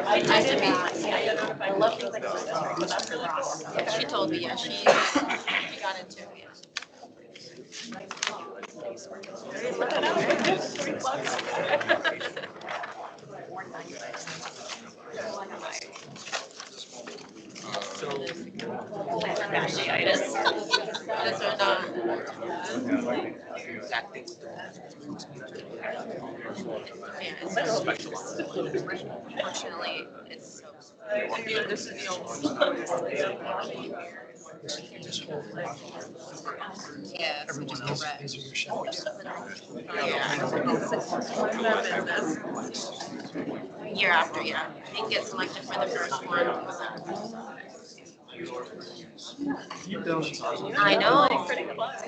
I should be. I love things like this, but that's really cool. Yeah, she told me, yeah, she got into it, yeah. Look at that. Fasciitis. This or not. Yeah, it's so unfortunately, it's so. This is the old. Yeah, so just the red. Yeah. Year after, yeah. I didn't get selected for the first one. I know. Pretty close.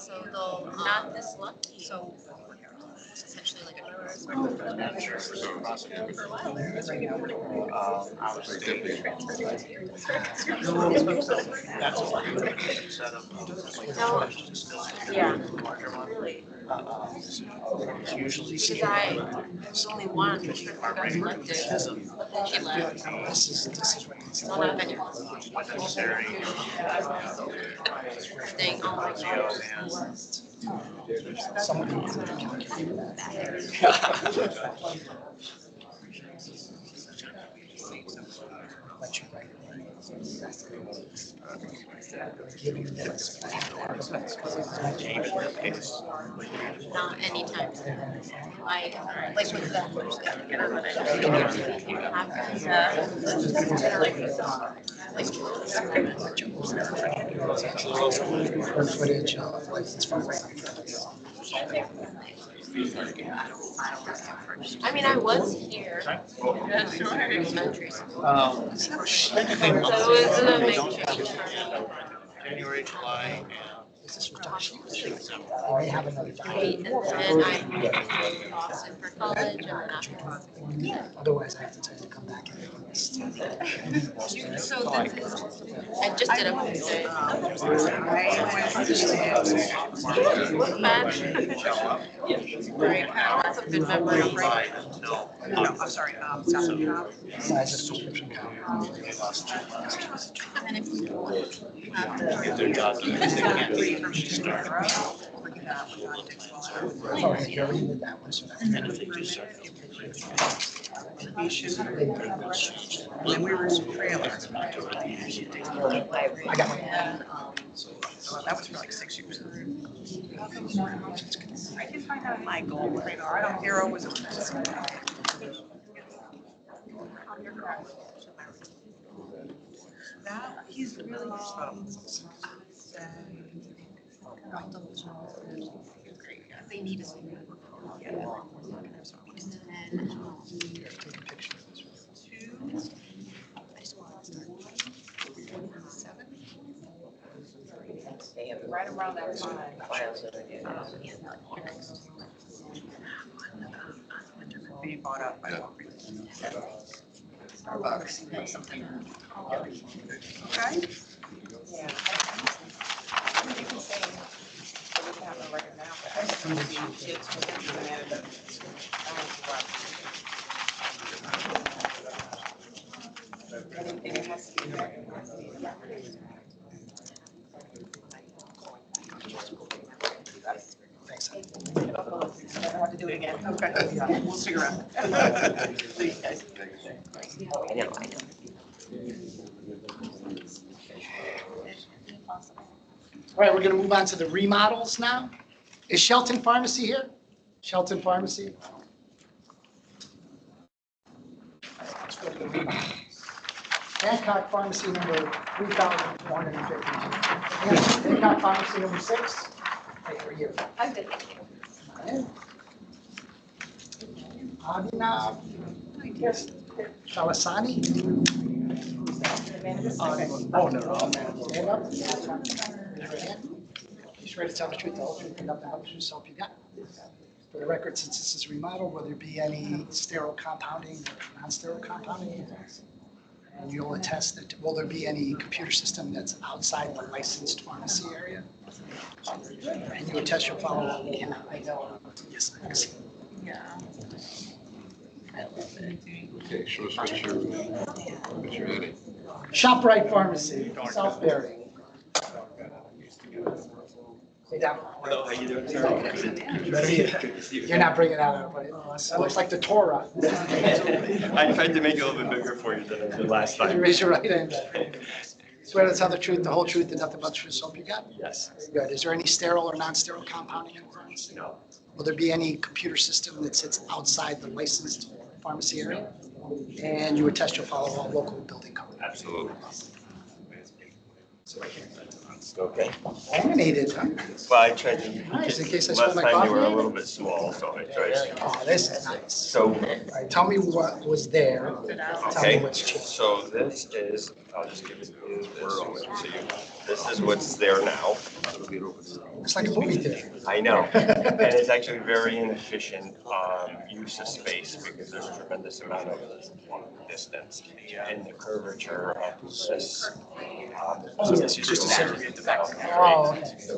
So they'll not this lucky. So it's essentially like yeah. Really. Because there's only one who got selected, but then she left. Well, not venture. Staying home like not anytime soon. Like with that. Footage of license from I mean, I was here in elementary school. So it was a big change for me. January, July, I have another Right, and then I moved to Boston for college, and then after Boston. Otherwise, I have to tell you to come back. So this is, I just did a home day. Look bad. Right, that's a good memory. no, I'm sorry, South. Size of subscription count. And then if we go get their job done, they can't start. Oh, I already did that one, so that's. And if they do start. And then we were in the trailer. I got one. So that was for like 6 years. I can find out my gold radar. I don't hero was a. That he's really they need us. Take a picture of this. right around that time. Being bought up by Starbucks. Okay. Yeah. You can say, we can have a record now, but I just don't see kids with them. Anything that has to be there. Thanks. I don't have to do it again. Okay. We'll figure out. Thanks, guys. I know. All right, we're going to move on to the remodels now. Is Shelton Pharmacy here? Shelton Pharmacy? Let's go to the remodel. Hancock Pharmacy number 3,152. Hancock Pharmacy number 6. Wait for you. I'm good, thank you. Abhinav Chalasani. Oh, no. Stand up. Raise your hand. You swear to tell the truth, the whole truth, and nothing but the truth, so help you God. For the record, since this is remodeled, will there be any sterile compounding or non-sterile compounding? And you'll attest that, will there be any computer system that's outside the licensed pharmacy area? And you attest you'll follow all the, I know, yes, I see. Yeah. I love it. Okay, show us what you're adding. ShopRite Pharmacy, South Berry. Hey, down. Hello, how you doing, sir? You're not bringing out everybody. It looks like the Torah. I tried to make it a little bit bigger for you than I did last Could you time. raise your right hand? Swear to tell the truth, the whole truth, and nothing but the truth, so help you God? Yes. Very good. Is there any sterile or non-sterile compounding in the pharmacy? No. Will there be any computer system that sits outside the licensed pharmacy area? And you would test your follow all local building code. Absolutely. Okay. Laminated, huh? Well, I tried to. Nice, in case I Last spill my time they were a coffee. little bit small, so I tried. Oh, this is nice. So, All right, tell me what was there. Tell me okay, what's changed. so this is, I'll just give it to you. This is what's there now. It's like a movie theater. I know, and it's actually very inefficient use of space because there's a tremendous amount of distance and the curvature of this. It's just to segregate the back. Oh, okay. So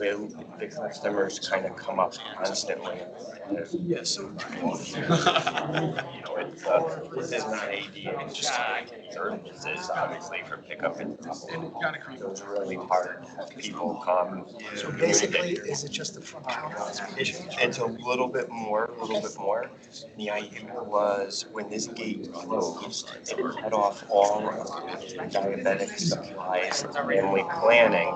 the customers kind of come up constantly. Yes. You know, this is not ADA checked here. This is obviously for pickup and drop. It's really hard to have people come. So basically, is it just the front counter that's being changed? It's a little bit more, The idea was when this gate closed, it cut off all of the diabetic supplies, family planning.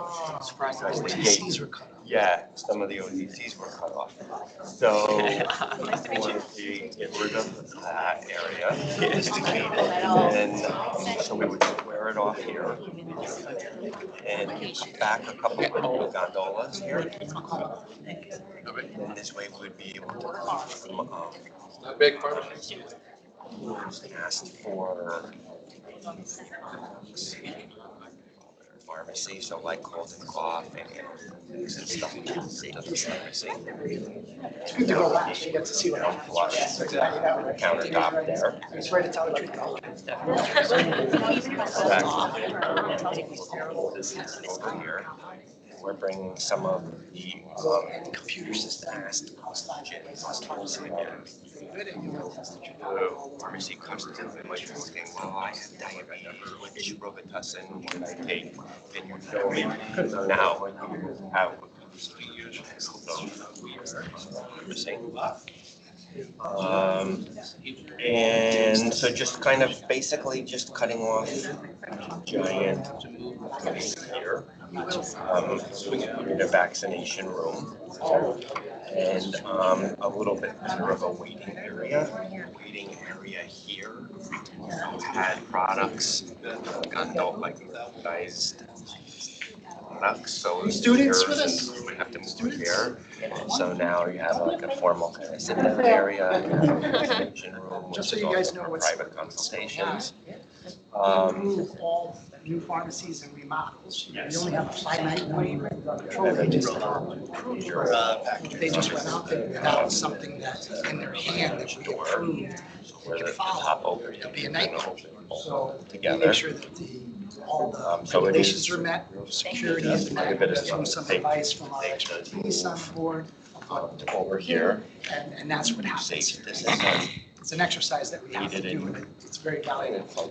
Because the gate, TCs were cut off. yeah, some of the ODCs were cut off. So we wanted to get rid of that area, and so we would square it off here and cut back a couple of gondolas here. And this way we would be able to Not big pharmacy. ask for pharmacy, so like cold and cough and stuff to the pharmacy. It's good to go last, you get to see what happens. Countertop there. I swear to tell the truth. This is over here. We're bringing some of the And computer systems outside the licensed pharmacy. Good, and you will test it. pharmacy customers like saying, well, I have diabetes, which Robitussin can I take? And you show me. So now you have and so just kind of basically just cutting off giant here, in a vaccination room, and a little bit more of a waiting area here. Had products, like guys products, so Students with us? we have to move here. So now you have like a formal kind of sit down area, vaccination room, Just so which is you guys also know for what's. private consultations. Approve all new pharmacies and remodels. You only have a finite number of control. They just went out there without something that's in their hand that should be approved. Where We the can top follow. open. It'll be a nightmare. So we Together. make sure that all the So it regulations is- are met, security is Quite a met, bit of give them stuff. some advice from our expertise on the board. Over here, And that's what happens. safe, this is It's an exercise that we have to Needed do, in- and it's very valuable.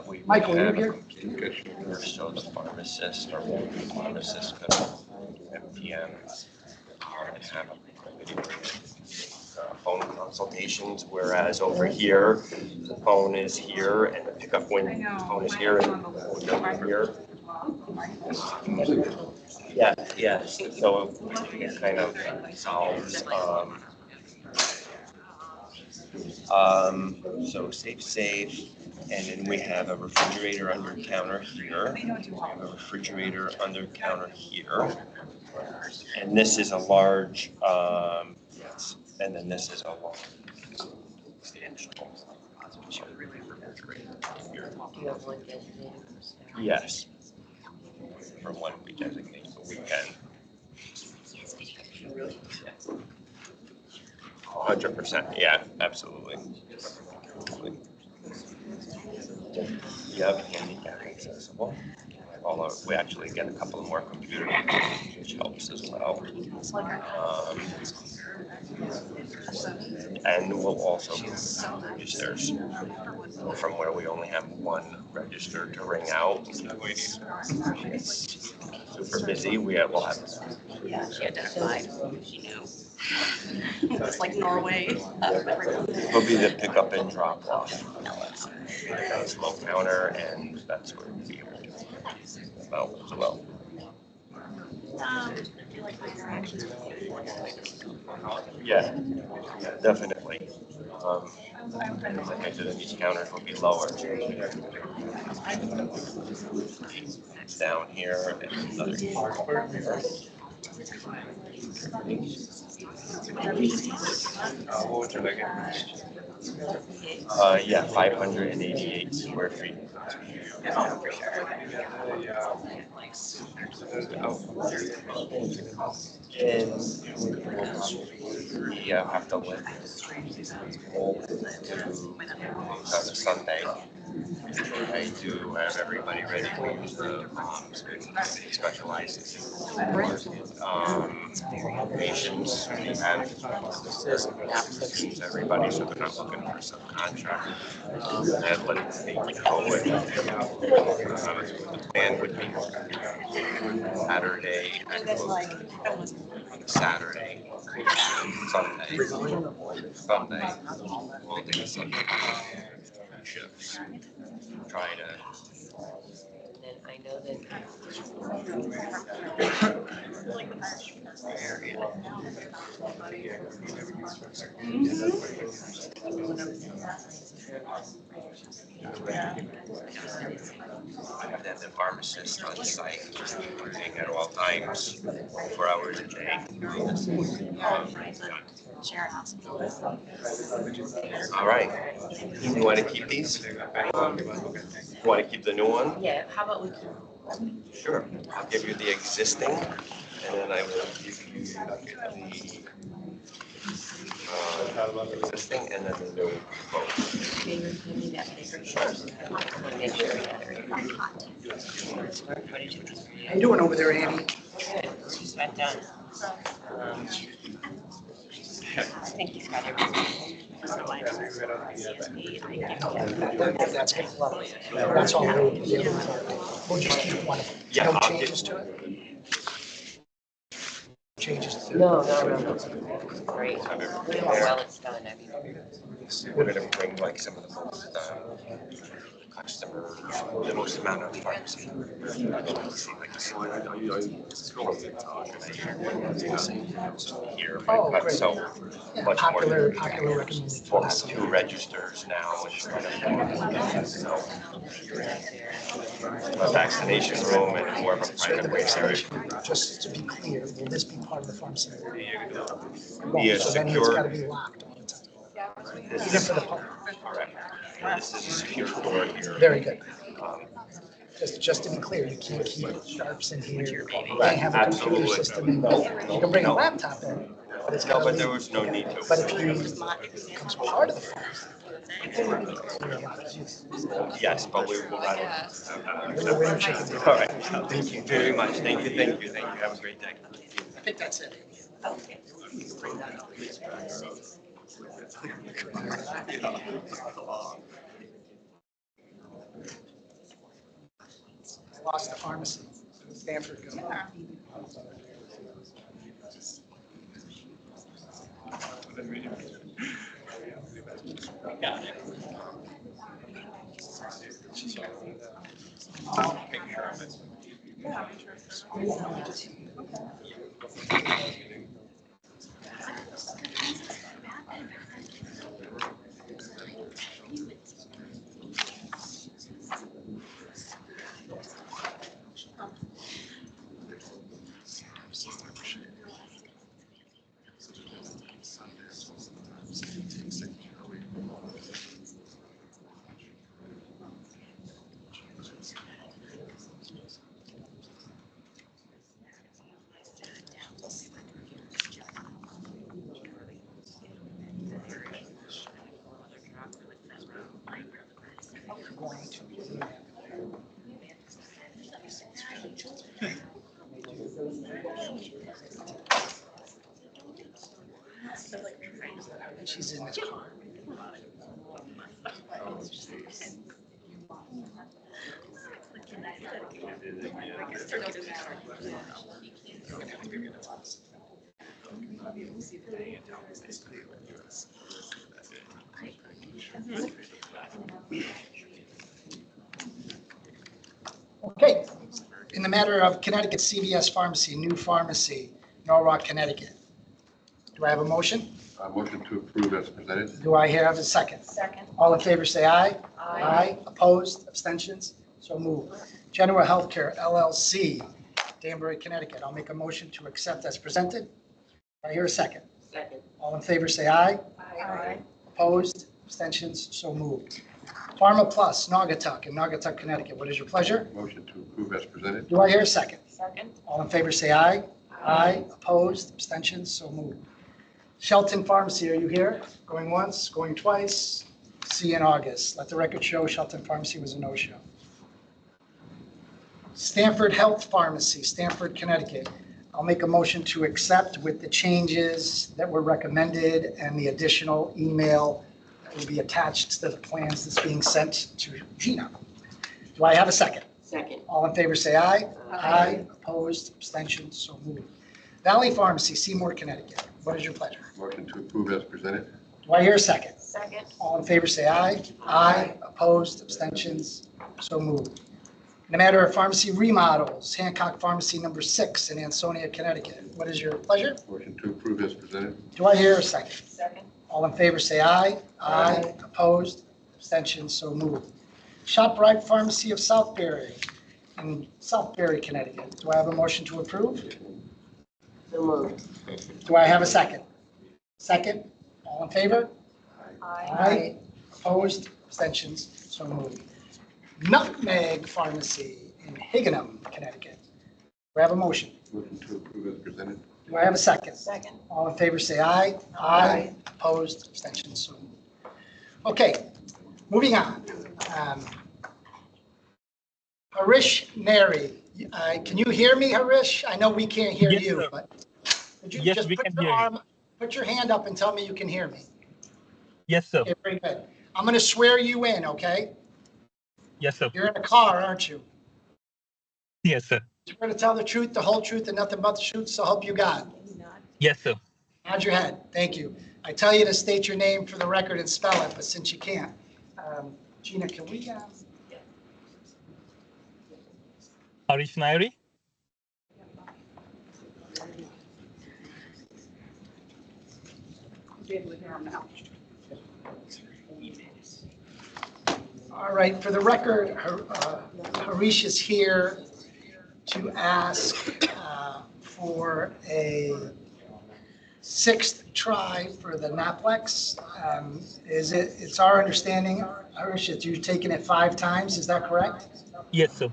we Michael, have you're a here? computer here, so the pharmacist or one of the pharmacists could do MPN and have a phone consultations, whereas over here, the phone is here and the pickup phone is here and the phone over here. Yeah, yeah, so it kind of solves, so safe, and then we have a refrigerator under counter here. We have a refrigerator under counter here. And this is a large, and then this is a large substantial. Yes. For one we designate a weekend. 100%, yeah, absolutely. Yep, handicap accessible. Although we actually get a couple of more computers, which helps as well. And we'll also move registers from where we only have one register to ring out. Super busy, will have. Yeah, she identified, she knew. It's like Norway. Will be the pickup and drop off. Smoke counter, and that's where we'll be able to do about as well. I feel like my interactions with you. Yeah, definitely. Like I said, these counters will be lower. It's down here and another here. What would you like it? Yeah, 588 square feet. Oh, for sure. And we have to live all to on a Sunday. I do have everybody ready. We use the specialized patients. We have applicants, everybody, so they're not looking for subcontract. And let it go with the plan would be Saturday and Saturday, Sunday, we'll do Sunday shifts. Try to. And I know that I have the pharmacist on site working at all times, 4 hours a day. All right. You want to keep these? You want to keep the new one? yeah, how about we keep Sure. I'll give you the existing, and then I will give you the existing and then the new quote. give me that paper? I want to make sure we got it. What did you think? How you doing over there, Andy? Good, just got done. I think he's got everything. That's good. That's all. We'll just keep one. Yeah, No I'll changes to it? Changes to it? No. Great. Have How everything well there. it's done, I mean. We're gonna bring like some of the most customers, the most amount of pharmacy. Here, Oh, but great. so Yeah, much more. popular recommended. We'll have 2 registers now instead of 1. So a vaccination room and more of a So the private area. vaccination, just to be clear, will this be part of the pharmacy? It Be a won't, so then it's secure- gotta be locked all the time. This Even is for the public. correct. This is a secure door here. Very good. Um, Just to be clear, you can't keep sharps in here. You Right, can't have a computer absolutely. system in there. You can bring a laptop in, but it's No, gotta but leave. there was no need to. But if you, it becomes part of the pharmacy. You're allowed to use it. Yes, but we will rather. Winner, winner, chicken dinner. All right, thank you very much. Thank you. Have a great day. I think that's it. Okay. I lost the pharmacy. Stanford. Go. Got it. Make sure I'm He's in his car. Okay, in the matter of Connecticut CVS Pharmacy, new pharmacy, Norwalk, Connecticut. Do I have a motion? Motion to approve as presented. Do I have a second? Second. All in favor, say aye. Aye. Opposed, abstentions, so moved. General Healthcare LLC, Danbury, Connecticut. I'll make a motion to accept as presented. Do I hear a second? Second. All in favor, say aye. Aye. Opposed, abstentions, so moved. Pharma Plus, Naugatuck in Naugatuck, Connecticut. What is your pleasure? Motion to approve as presented. Do I hear a second? Second. All in favor, say aye. Opposed, abstentions, so moved. Shelton Pharmacy, are you here? Going once, going twice? See you in August. Let the record show Shelton Pharmacy was a no-show. Stanford Health Pharmacy, Stanford, Connecticut. I'll make a motion to accept with the changes that were recommended and the additional email that will be attached to the plans that's being sent to Gina. Do I have a second? Second. All in favor, say aye. Opposed, abstentions, so moved. Valley Pharmacy, Seymour, Connecticut. What is your pleasure? Motion to approve as presented. Do I hear a second? Second. All in favor, say aye. Opposed, abstentions, so moved. In the matter of pharmacy remodels, Hancock Pharmacy number 6 in Ansonia, Connecticut. What is your pleasure? Motion to approve as presented. Do I hear a second? Second. All in favor, say aye. Opposed, abstentions, so moved. ShopRite Pharmacy of Southbury in Southbury, Connecticut. Do I have a motion to approve? So moved. Do I have a second? Second, all in favor? Aye. Opposed, abstentions, so moved. Nutmeg Pharmacy in Higganum, Connecticut. Do I have a motion? Motion to approve as presented. Do I have a second? Second. All in favor, say aye. Opposed, abstentions, so moved. Okay, moving on. Harish Neri, can you hear me, Harish? I know we can't hear Yes, you, sir. but could you Yes, just we put can your hear you. arm, put your hand up and tell me you can hear me? Yes, sir. Okay, very good. I'm going to swear you in, okay? Yes, sir. You're in a car, aren't you? Yes, sir. You're going to tell the truth, the whole truth, and nothing but the truth, so help you God. Yes, sir. Nod your head. Thank you. I tell you to state your name for the record and spell it, but since you can't, Gina, can we? Harish Nairi. All right, for the record, Harish is here to ask for a 6th try for the Naplex. It's our understanding, Harish, that you've taken it 5 times, is that correct? Yes, sir.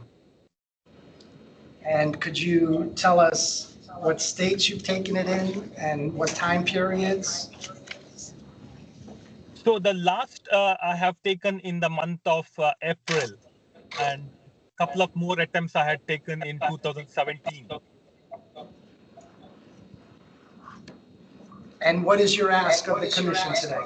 And could you tell us what states you've taken it in and what time periods? So the last I have taken in the month of April, and couple of more attempts I had taken in 2017. And what is your ask of the commission today?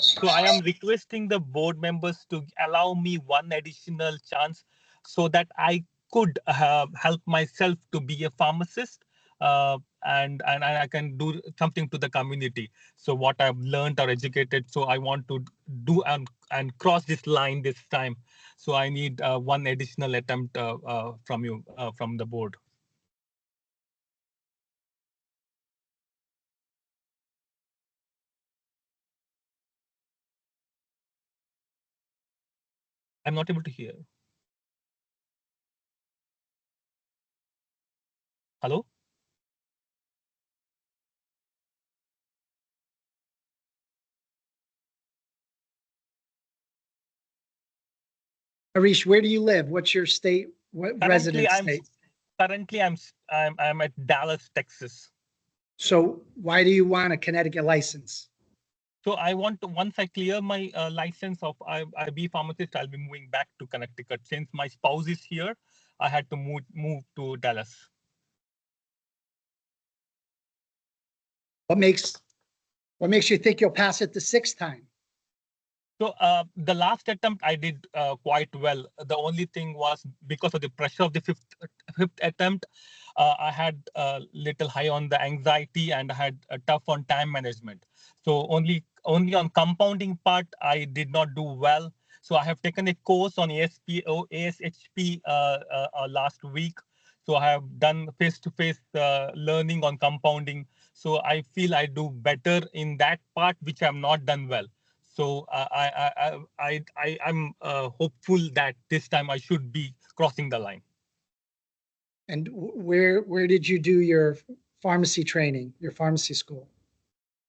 So I am requesting the board members to allow me one additional chance so that I could help myself to be a pharmacist and I can do something to the community. So what I've learned or educated, so I want to do and cross this line this time. So I need one additional attempt from you, from the board. I'm not able to hear. Hello? Harish, where do you live? What's your state, what resident state? Currently, I'm at Dallas, Texas. So why do you want a Connecticut license? So I want to, once I clear my license of IB pharmacist, I'll be moving back to Connecticut. Since my spouse is here, I had to move to Dallas. What makes What makes you think you'll pass it the sixth time? So the last attempt I did quite well. The only thing was because of the pressure of the fifth attempt, I had a little high on the anxiety and I had a tough on time management. So only on compounding part I did not do well. So I have taken a course on ASHP last week. So I have done face-to-face learning on compounding. So I feel I do better in that part, which I've not done well. So I'm hopeful that this time I should be crossing the line. And where did you do your pharmacy training, your pharmacy school?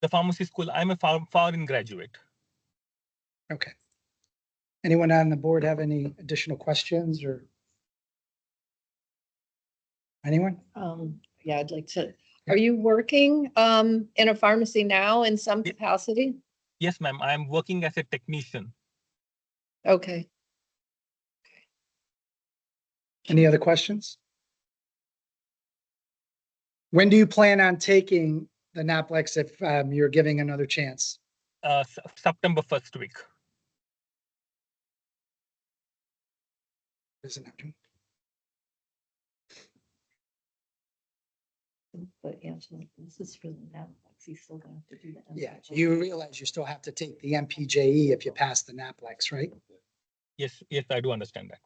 The pharmacy school, I'm a foreign graduate. Okay. Anyone on the board have any additional questions or? Anyone? Yeah, I'd like to, are you working in a pharmacy now in some capacity? Yes, ma'am. I'm working as a technician. Okay. Any other questions? When do you plan on taking the Naplex if you're giving another chance? September 1st week. Isn't it? But Angela, this is for the Naplex. He's still going to have to do the. Yeah, you realize you still have to take the MPJE if you pass the Naplex, right? Yes, I do understand that.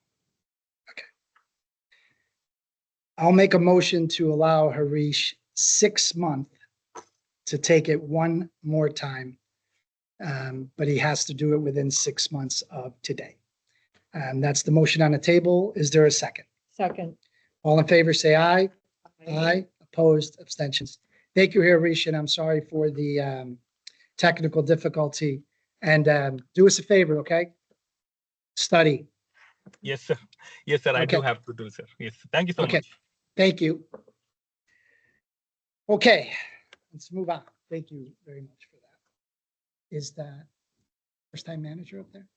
I'll make a motion to allow Harish 6 months to take it one more time. But he has to do it within 6 months of today. That's the motion on the table. Is there a second? Second. All in favor, say aye. Aye. Opposed, abstentions. Thank you, Harish, and I'm sorry for the technical difficulty. And do us a favor, okay? Study. Yes, sir. Yes, sir. I do Okay. have to do, sir. Yes. Thank you so Okay. much. Thank you. Okay, let's move on. Thank you very much for that. Is that first-time manager up there?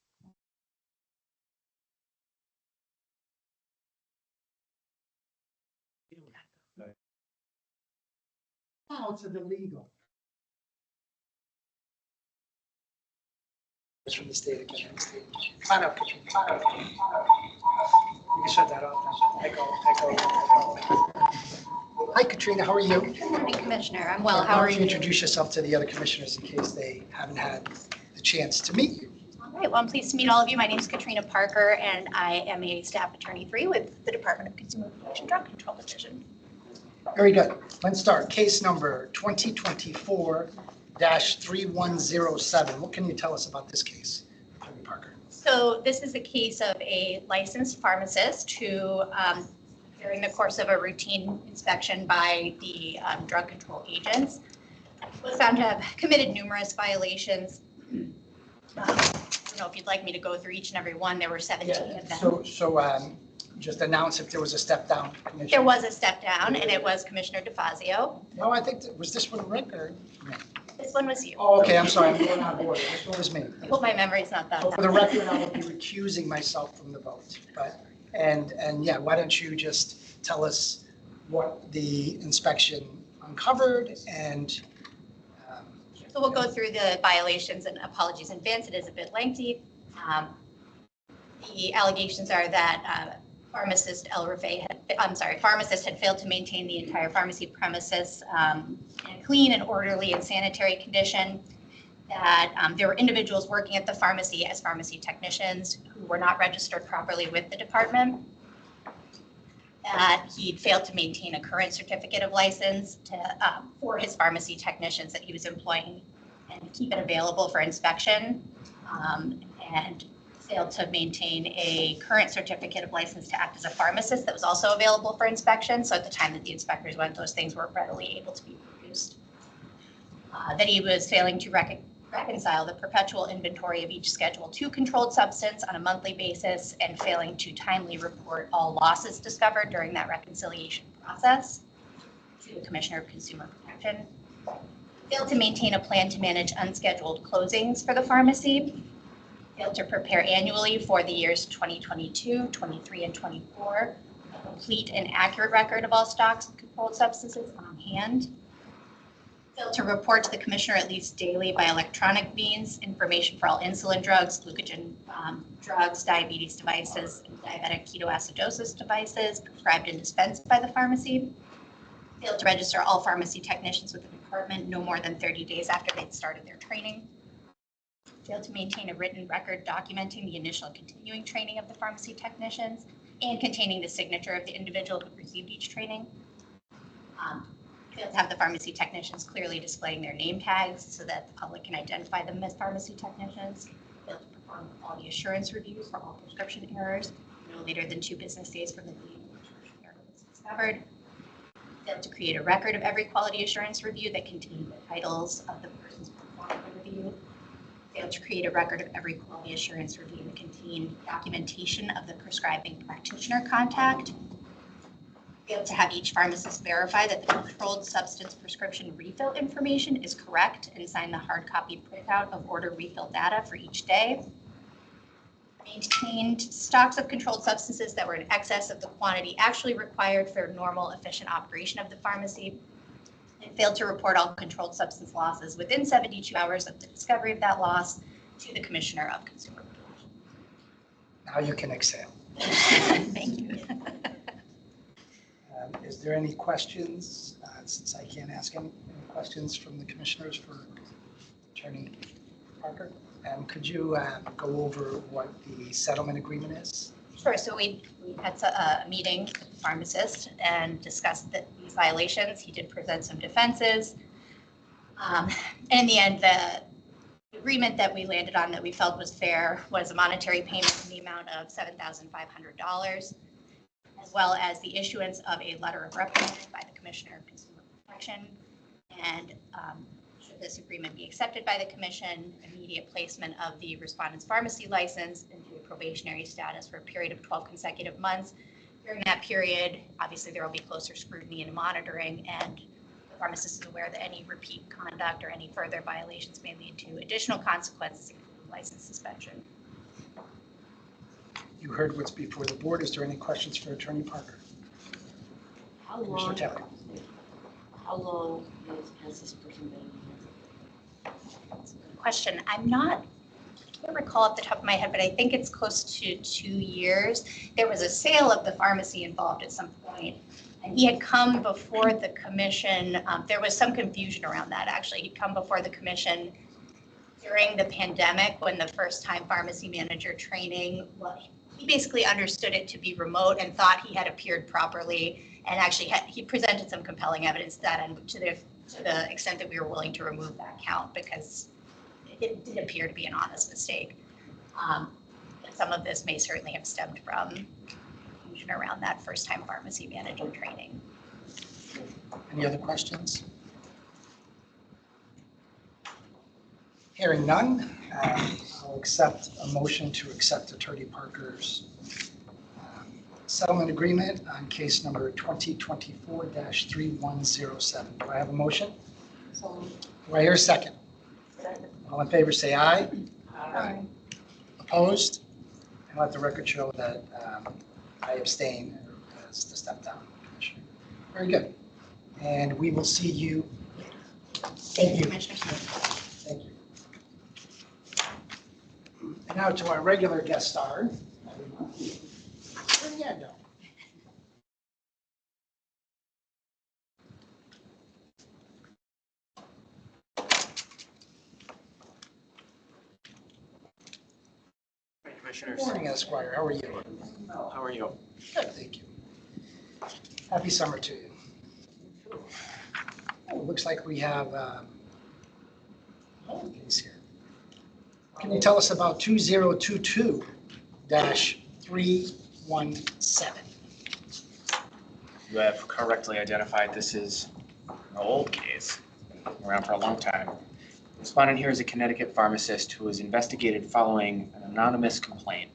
Oh, it's illegal. It's from the state of Connecticut. Come on up, Katrina. Come on up. You can shut that off. Echo. Hi, Katrina. How are you? Good morning, Commissioner. I'm well. How Why are don't you you? introduce yourself to the other commissioners in case they haven't had the chance to meet you? All right. Well, I'm pleased to meet all of you. My name is Katrina Parker, and I am a staff attorney 3 with the Department of Consumer Protection Drug Control Division. Very good. Let's start. Case number 2024-3107. What can you tell us about this case, Attorney Parker? So this is a case of a licensed pharmacist who, during the course of a routine inspection by the drug control agents, was found to have committed numerous violations. I don't know if you'd like me to go through each and every one. There were 17 of them. So just announce if there was a step down. There was a step down, and it was Commissioner DeFazio. No, I think, was this one a record? This one was you. Oh, okay, I'm sorry, I'm going out of order. This one was me. I hope my memory's not that For the bad. record, I will be recusing myself from the vote, but, and yeah, why don't you just tell us what the inspection uncovered and. So we'll go through the violations, and apologies in advance, it is a bit lengthy. The allegations are that pharmacist had failed to maintain the entire pharmacy premises in a clean and orderly and sanitary condition, that there were individuals working at the pharmacy as pharmacy technicians who were not registered properly with the department, that he'd failed to maintain a current certificate of license for his pharmacy technicians that he was employing and keep it available for inspection, and failed to maintain a current certificate of license to act as a pharmacist that was also available for inspection. So at the time that the inspectors went, those things weren't readily able to be produced. That he was failing to reconcile the perpetual inventory of each Schedule II controlled substance on a monthly basis and failing to timely report all losses discovered during that reconciliation process to the Commissioner of Consumer Protection. Failed to maintain a plan to manage unscheduled closings for the pharmacy. Failed to prepare annually for the years 2022, 23, and 24, a complete and accurate record of all stocks of controlled substances on hand. Failed to report to the commissioner at least daily by electronic means information for all insulin drugs, glucagon drugs, diabetes devices, and diabetic ketoacidosis devices prescribed and dispensed by the pharmacy. Failed to register all pharmacy technicians with the department no more than 30 days after they'd started their training. Failed to maintain a written record documenting the initial and continuing training of the pharmacy technicians and containing the signature of the individual who received each training. Failed to have the pharmacy technicians clearly displaying their name tags so that the public can identify them as pharmacy technicians. Failed to perform quality assurance reviews for all prescription errors no later than 2 business days from the date the prescription error was discovered. Failed to create a record of every quality assurance review that contained the titles of the persons performing the review. Failed to create a record of every quality assurance review that contained documentation of the prescribing practitioner contact. Failed to have each pharmacist verify that the controlled substance prescription refill information is correct and sign the hard copy printout of order refill data for each day. Maintained stocks of controlled substances that were in excess of the quantity actually required for normal, efficient operation of the pharmacy. And failed to report all controlled substance losses within 72 hours of the discovery of that loss to the Commissioner of Consumer Protection. Now you can exhale. Thank you. Is there any questions? Since I can't ask any questions from the commissioners for Attorney Parker. Could you go over what the settlement agreement is? Sure. So we had a meeting with the pharmacist and discussed these violations. He did present some defenses. And in the end, the agreement that we landed on that we felt was fair was a monetary payment in the amount of $7,500, as well as the issuance of a letter of reprimand by the Commissioner of Consumer Protection. And should this agreement be accepted by the Commission, immediate placement of the respondent's pharmacy license into a probationary status for a period of 12 consecutive months. During that period, obviously there will be closer scrutiny and monitoring, and the pharmacist is aware that any repeat conduct or any further violations may lead to additional consequences, including license suspension. You heard what's before the board. Is there any questions for Attorney Parker? Commissioner Taylor. How long has this person been here? That's a good question. I can't recall off the top of my head, but I think it's close to 2 years. There was a sale of the pharmacy involved at some point, and he had come before the commission. There was some confusion around that, actually. He'd come before the commission during the pandemic when the first time pharmacy manager training, he basically understood it to be remote and thought he had appeared properly, and actually he presented some compelling evidence that, and to the extent that we were willing to remove that count because it did appear to be an honest mistake. Some of this may certainly have stemmed from confusion around that first time pharmacy manager training. Any other questions? Hearing none, I'll accept a motion to accept Attorney Parker's settlement agreement on case number 2024-3107. Do I have a motion? Do I hear a second? All in favor, say aye. Aye. Opposed? And let the record show that I abstain as the step down commissioner. Very good. And we will see you later. Thank you. Commissioner Smith. Thank you. And now to our regular guest star. Where did that go? Commissioners. Good morning, Esquire. How are you? How are you? Good, thank you. Happy summer to you. Oh, it looks like we have a case here. Can you tell us about 2022-317? You have correctly identified this is an old case, been around for a long time. The respondent here is a Connecticut pharmacist who was investigated following an anonymous complaint.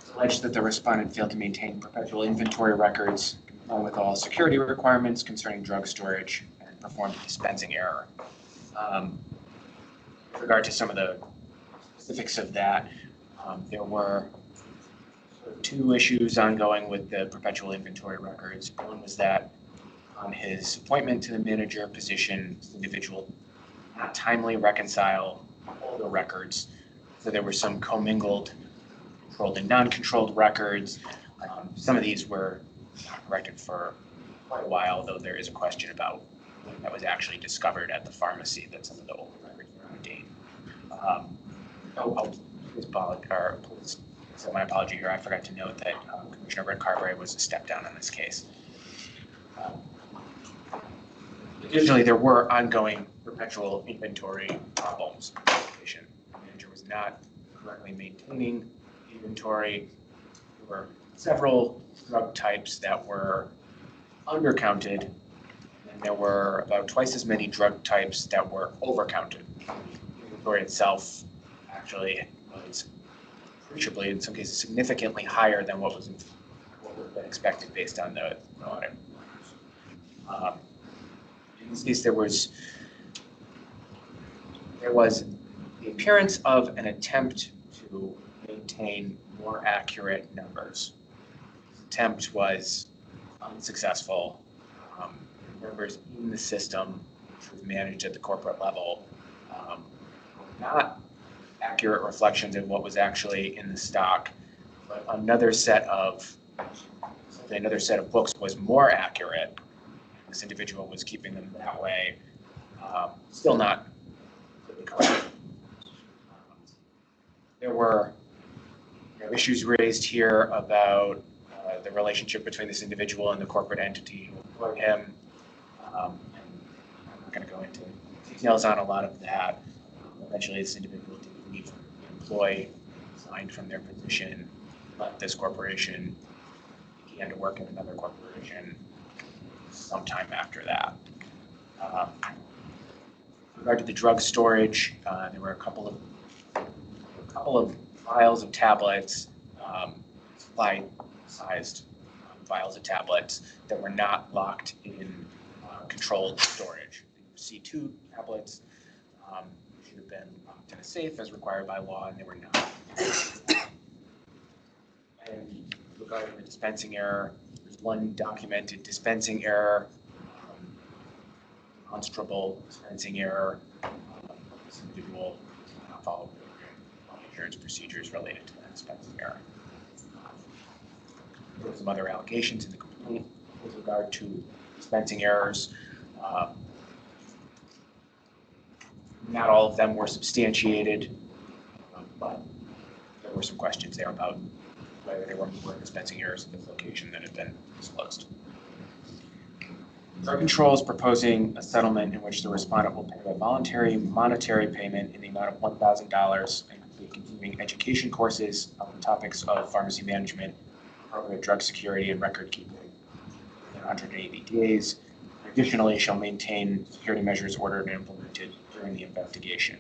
It's alleged that the respondent failed to maintain perpetual inventory records along with all security requirements concerning drug storage and performed a dispensing error. With regard to some of the specifics of that, there were two issues ongoing with the perpetual inventory records. One was that on his appointment to the manager position, this individual not timely reconcile all the records. So there were some commingled controlled and non-controlled records. Some of these were not corrected for quite a while, though there is a question about when that was actually discovered at the pharmacy that some of the old records were outdated. Please accept my apology here. I forgot to note that Commissioner Red Carberry was a step down in this case. Additionally, there were ongoing perpetual inventory problems. The manager was not correctly maintaining inventory. There were several drug types that were undercounted, and there were about twice as many drug types that were overcounted. The inventory itself actually was appreciably, in some cases, significantly higher than what would have been expected based on the audit. In this case, there was the appearance of an attempt to maintain more accurate numbers. This attempt was unsuccessful. Numbers in the system, which was managed at the corporate level, not accurate reflections of what was actually in the stock, but another set of books was more accurate. This individual was keeping them that way, still not correct. There were issues raised here about the relationship between this individual and the corporate entity who employed him. I'm not going to go into details on a lot of that. Eventually, this individual did leave the employee, resigned from their position, left this corporation, began to work in another corporation sometime after that. With regard to the drug storage, there were a couple of vials of tablets, supply-sized vials of tablets that were not locked in controlled storage. C2 tablets should have been locked in a safe as required by law, and they were not. And regarding the dispensing error, there's one documented dispensing error, demonstrable dispensing error. This individual did not follow insurance procedures related to that dispensing error. There were some other allegations in the complaint with regard to dispensing errors. Not all of them were substantiated, but there were some questions there about whether there were more dispensing errors at this location that had been disclosed. Drug Control is proposing a settlement in which the respondent will pay a voluntary monetary payment in the amount of $1,000 and complete continuing education courses on the topics of pharmacy management, appropriate drug security, and record keeping in 180 days. Additionally, shall maintain security measures ordered and implemented during the investigation.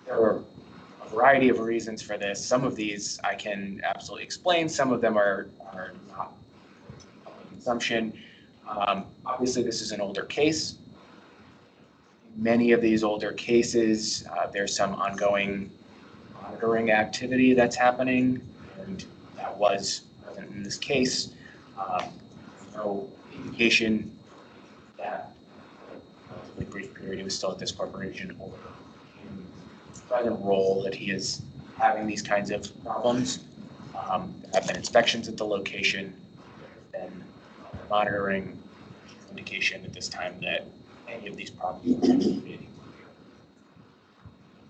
There were a variety of reasons for this. Some of these I can absolutely explain. Some of them are not public consumption. Obviously, this is an older case. In many of these older cases, there's some ongoing monitoring activity that's happening, and that was present in this case. No indication that in a brief period he was still at this corporation or in the present role that he is having these kinds of problems. There have been inspections at the location. There have been monitoring indication at this time that any of these problems are contributing.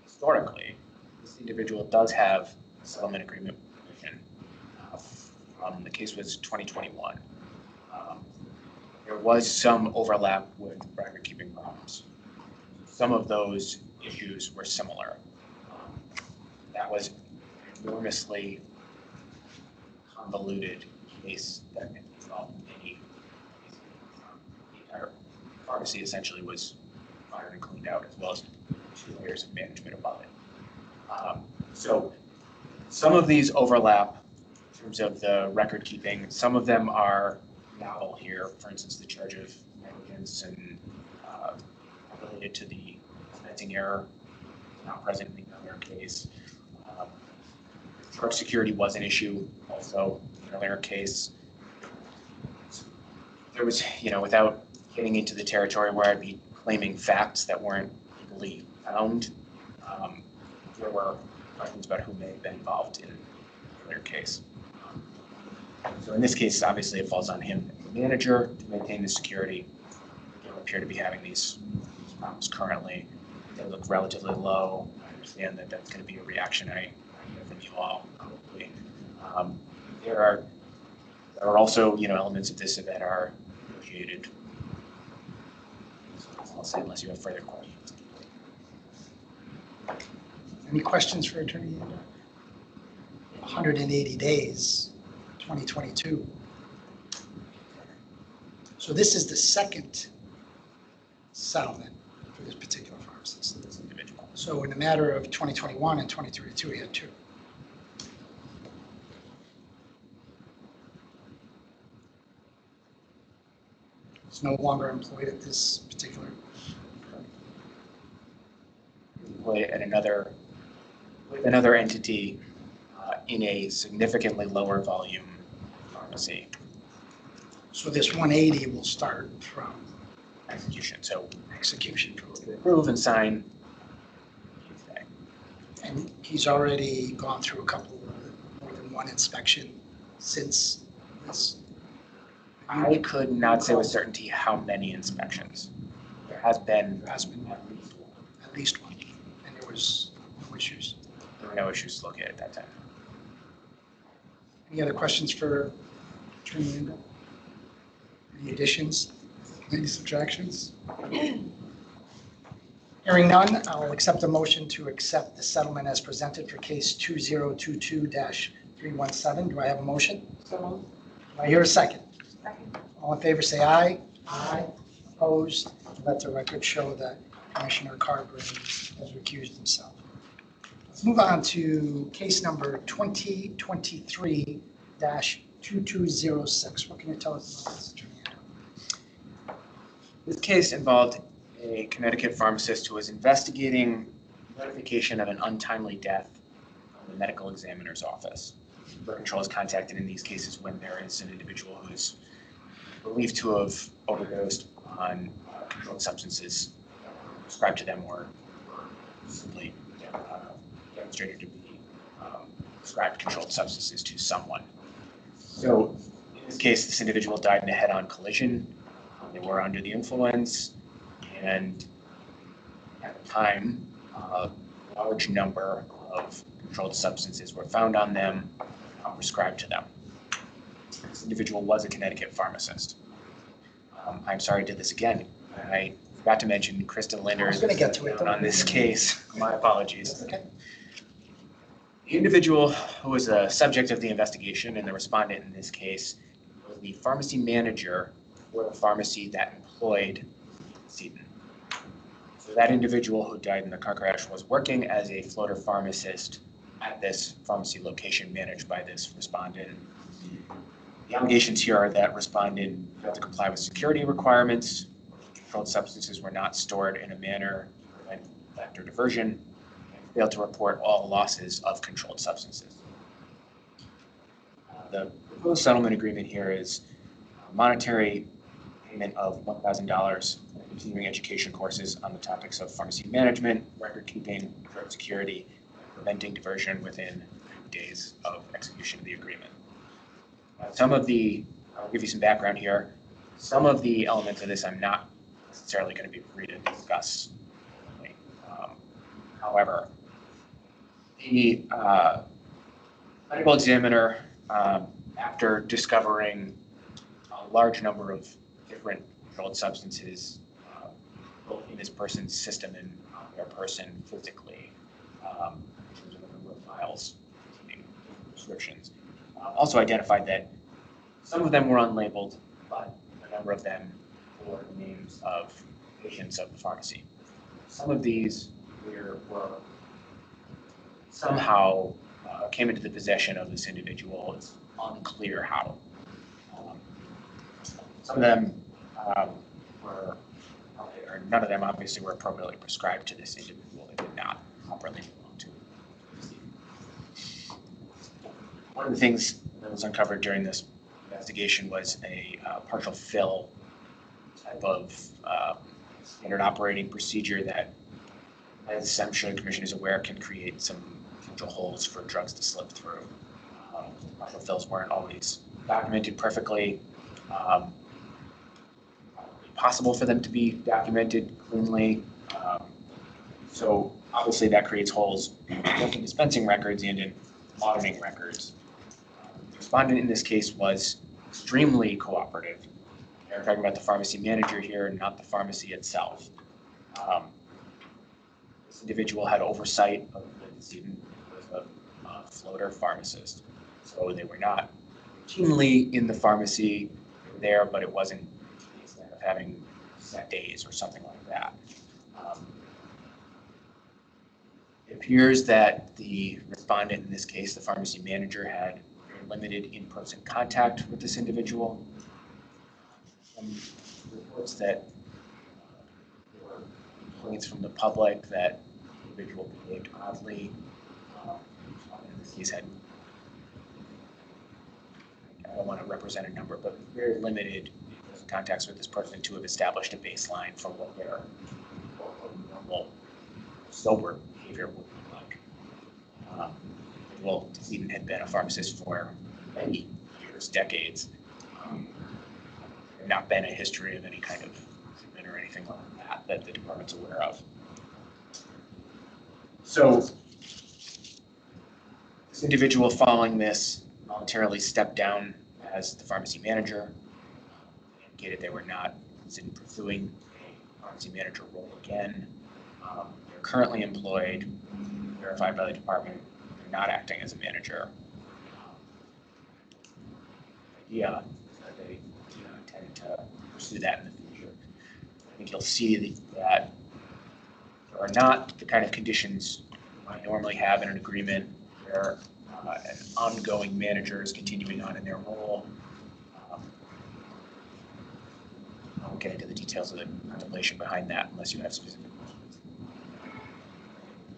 Historically, this individual does have a settlement agreement provision. The case was 2021. There was some overlap with record-keeping problems. Some of those issues were similar. That was an enormously convoluted case that involved many. The entire pharmacy essentially was fired and cleaned out, as well as 2 layers of management above it. So some of these overlap in terms of the record keeping. Some of them are novel here. For instance, the charge of negligence and related to the dispensing error, not present in the other case. Drug security was an issue also in an earlier case. there was, without getting into the territory where I'd be claiming facts that weren't legally found, there were questions about who may have been involved in their case. So in this case, obviously it falls on him, the manager, to maintain the security. They don't appear to be having these problems currently. They look relatively low. I understand that that's going to be a reaction I hear from you all, probably. There are also, elements of this that are negotiated. So I'll say unless you have further questions. Any questions for Attorney Yanda? 180 days, 2022. So this is the second settlement for this particular pharmacist, this individual. So in the matter of 2021 and 2022, we had two. He's no longer employed at this particular. Employed at another entity in a significantly lower volume pharmacy. So this 180 will start from Execution. So execution. approve and sign. And he's already gone through a couple, more than one inspection since this. I could not say with certainty how many inspections. There has been There has been at least one, and there was no issues. There were no issues located at that time. Any other questions for Attorney Yanda? Any additions? Any subtractions? Hearing none, I'll accept a motion to accept the settlement as presented for case 2022-317. Do I have a motion? Do I hear a second? Second. All in favor, say aye. Aye. Opposed? Let the record show that Commissioner Carberry has recused himself. Let's move on to case number 2023-2206. What can you tell us about this, Attorney Yanda? This case involved a Connecticut pharmacist who was investigating notification of an untimely death from the medical examiner's office. Birth control is contacted in these cases when there is an individual who is believed to have overdosed on controlled substances prescribed to them or simply demonstrated to be prescribed controlled substances to someone. So in this case, this individual died in a head-on collision. They were under the influence, and at the time, a large number of controlled substances were found on them, prescribed to them. This individual was a Connecticut pharmacist. I'm sorry I did this again. I forgot to mention Kristen Linder is gonna get to it. on this case. My apologies. Okay. The individual who was the subject of the investigation and the respondent in this case was the pharmacy manager for the pharmacy that employed Seaton. So that individual who died in the car crash was working as a floater pharmacist at this pharmacy location managed by this respondent. The allegations here are that respondent failed to comply with security requirements, controlled substances were not stored in a manner to prevent theft or diversion, and failed to report all losses of controlled substances. The proposed settlement agreement here is monetary payment of $1,000 for continuing education courses on the topics of pharmacy management, record keeping, drug security, preventing diversion within 90 days of execution of the agreement. I'll give you some background here. Some of the elements of this I'm not necessarily going to be free to discuss. However, the medical examiner, after discovering a large number of different controlled substances, both in this person's system and on their person physically, in terms of the number of vials containing prescriptions, also identified that some of them were unlabeled, but a number of them were names of patients of the pharmacy. Some of these were somehow came into the possession of this individual. It's unclear how. Some of them were, or none of them obviously were appropriately prescribed to this individual. They did not properly belong to. One of the things that was uncovered during this investigation was a partial fill type of standard operating procedure that, as I'm sure the commission is aware, can create some potential holes for drugs to slip through. Partial fills weren't always documented perfectly. Possible for them to be documented cleanly. So obviously that creates holes both in dispensing records and in auditing records. The respondent in this case was extremely cooperative. We're talking about the pharmacy manager here, not the pharmacy itself. This individual had oversight of the student was a floater pharmacist. So they were not routinely in the pharmacy there, but it wasn't having set days or something like that. It appears that the respondent in this case, the pharmacy manager, had very limited in-person contact with this individual. Reports that there were complaints from the public that the individual behaved oddly. In this case, I don't want to represent a number, but very limited contacts with this person to have established a baseline for what their normal sober behavior would look like. Well, Stephen had been a pharmacist for many years, decades. Not been a history of any kind of treatment or anything like that that the department's aware of. So this individual following this voluntarily stepped down as the pharmacy manager. Indicated they were not in pursuing a pharmacy manager role again. They're currently employed, verified by the department. They're not acting as a manager. Yeah, they intend to pursue that in the future. I think you'll see that there are not the kind of conditions you might normally have in an agreement where an ongoing manager is continuing on in their role. I won't get into the details of the contemplation behind that unless you have specific questions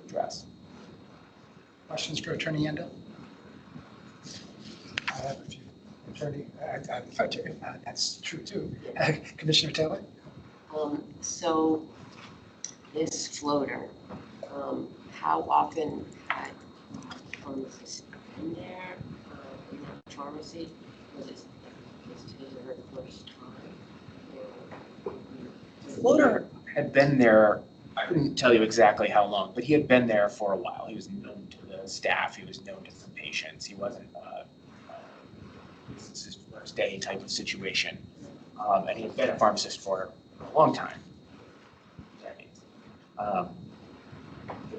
to address. Questions for Attorney Yenda? I have a few. Attorney, that's true too. Commissioner Taylor? So this floater, how often had pharmacists been there in that pharmacy? Was it his or her first time? The floater had been there, I couldn't tell you exactly how long, but he had been there for a while. He was known to the staff, he was known to some patients. He wasn't this is his first day type of situation. And he had been a pharmacist for a long time. Decades. The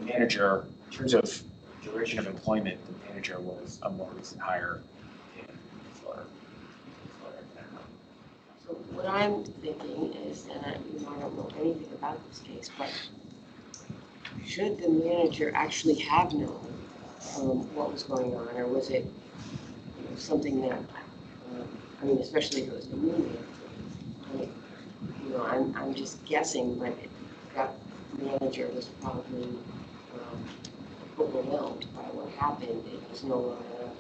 manager, in terms of duration of employment, the manager was a more recent hire in the floater. So what I'm thinking is, and I don't know anything about this case, but should the manager actually have known what was going on, or was it something that, I mean, especially if it was the new manager, I'm just guessing, but that manager was probably overwhelmed by what happened. It was no longer,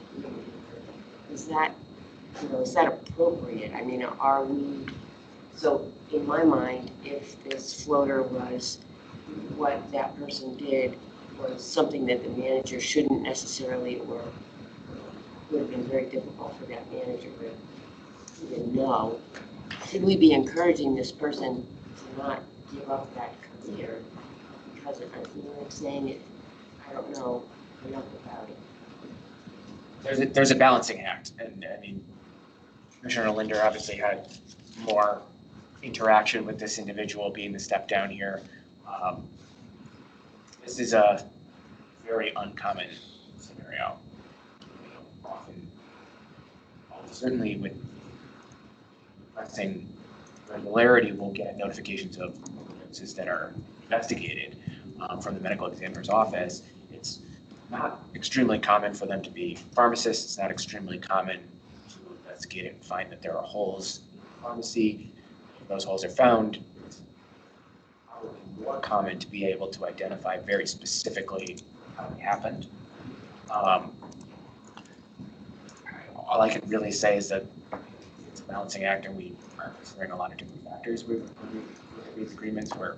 is that appropriate? I mean, are we, so in my mind, if this floater was, what that person did was something that the manager shouldn't necessarily, or would have been very difficult for that manager to even know, should we be encouraging this person to not give up that career because of it? You know what I'm saying? I don't know enough about it. There's a balancing act, and I mean, Commissioner Linder obviously had more interaction with this individual being the step down here. This is a very uncommon scenario. Often, certainly with pressing regularity, we'll get notifications of cases that are investigated from the medical examiner's office. It's not extremely common for them to be pharmacists. It's not extremely common to investigate it and find that there are holes in the pharmacy. If those holes are found, it's probably more common to be able to identify very specifically how it happened. All I can really say is that balancing act, and we are considering a lot of different factors with these agreements where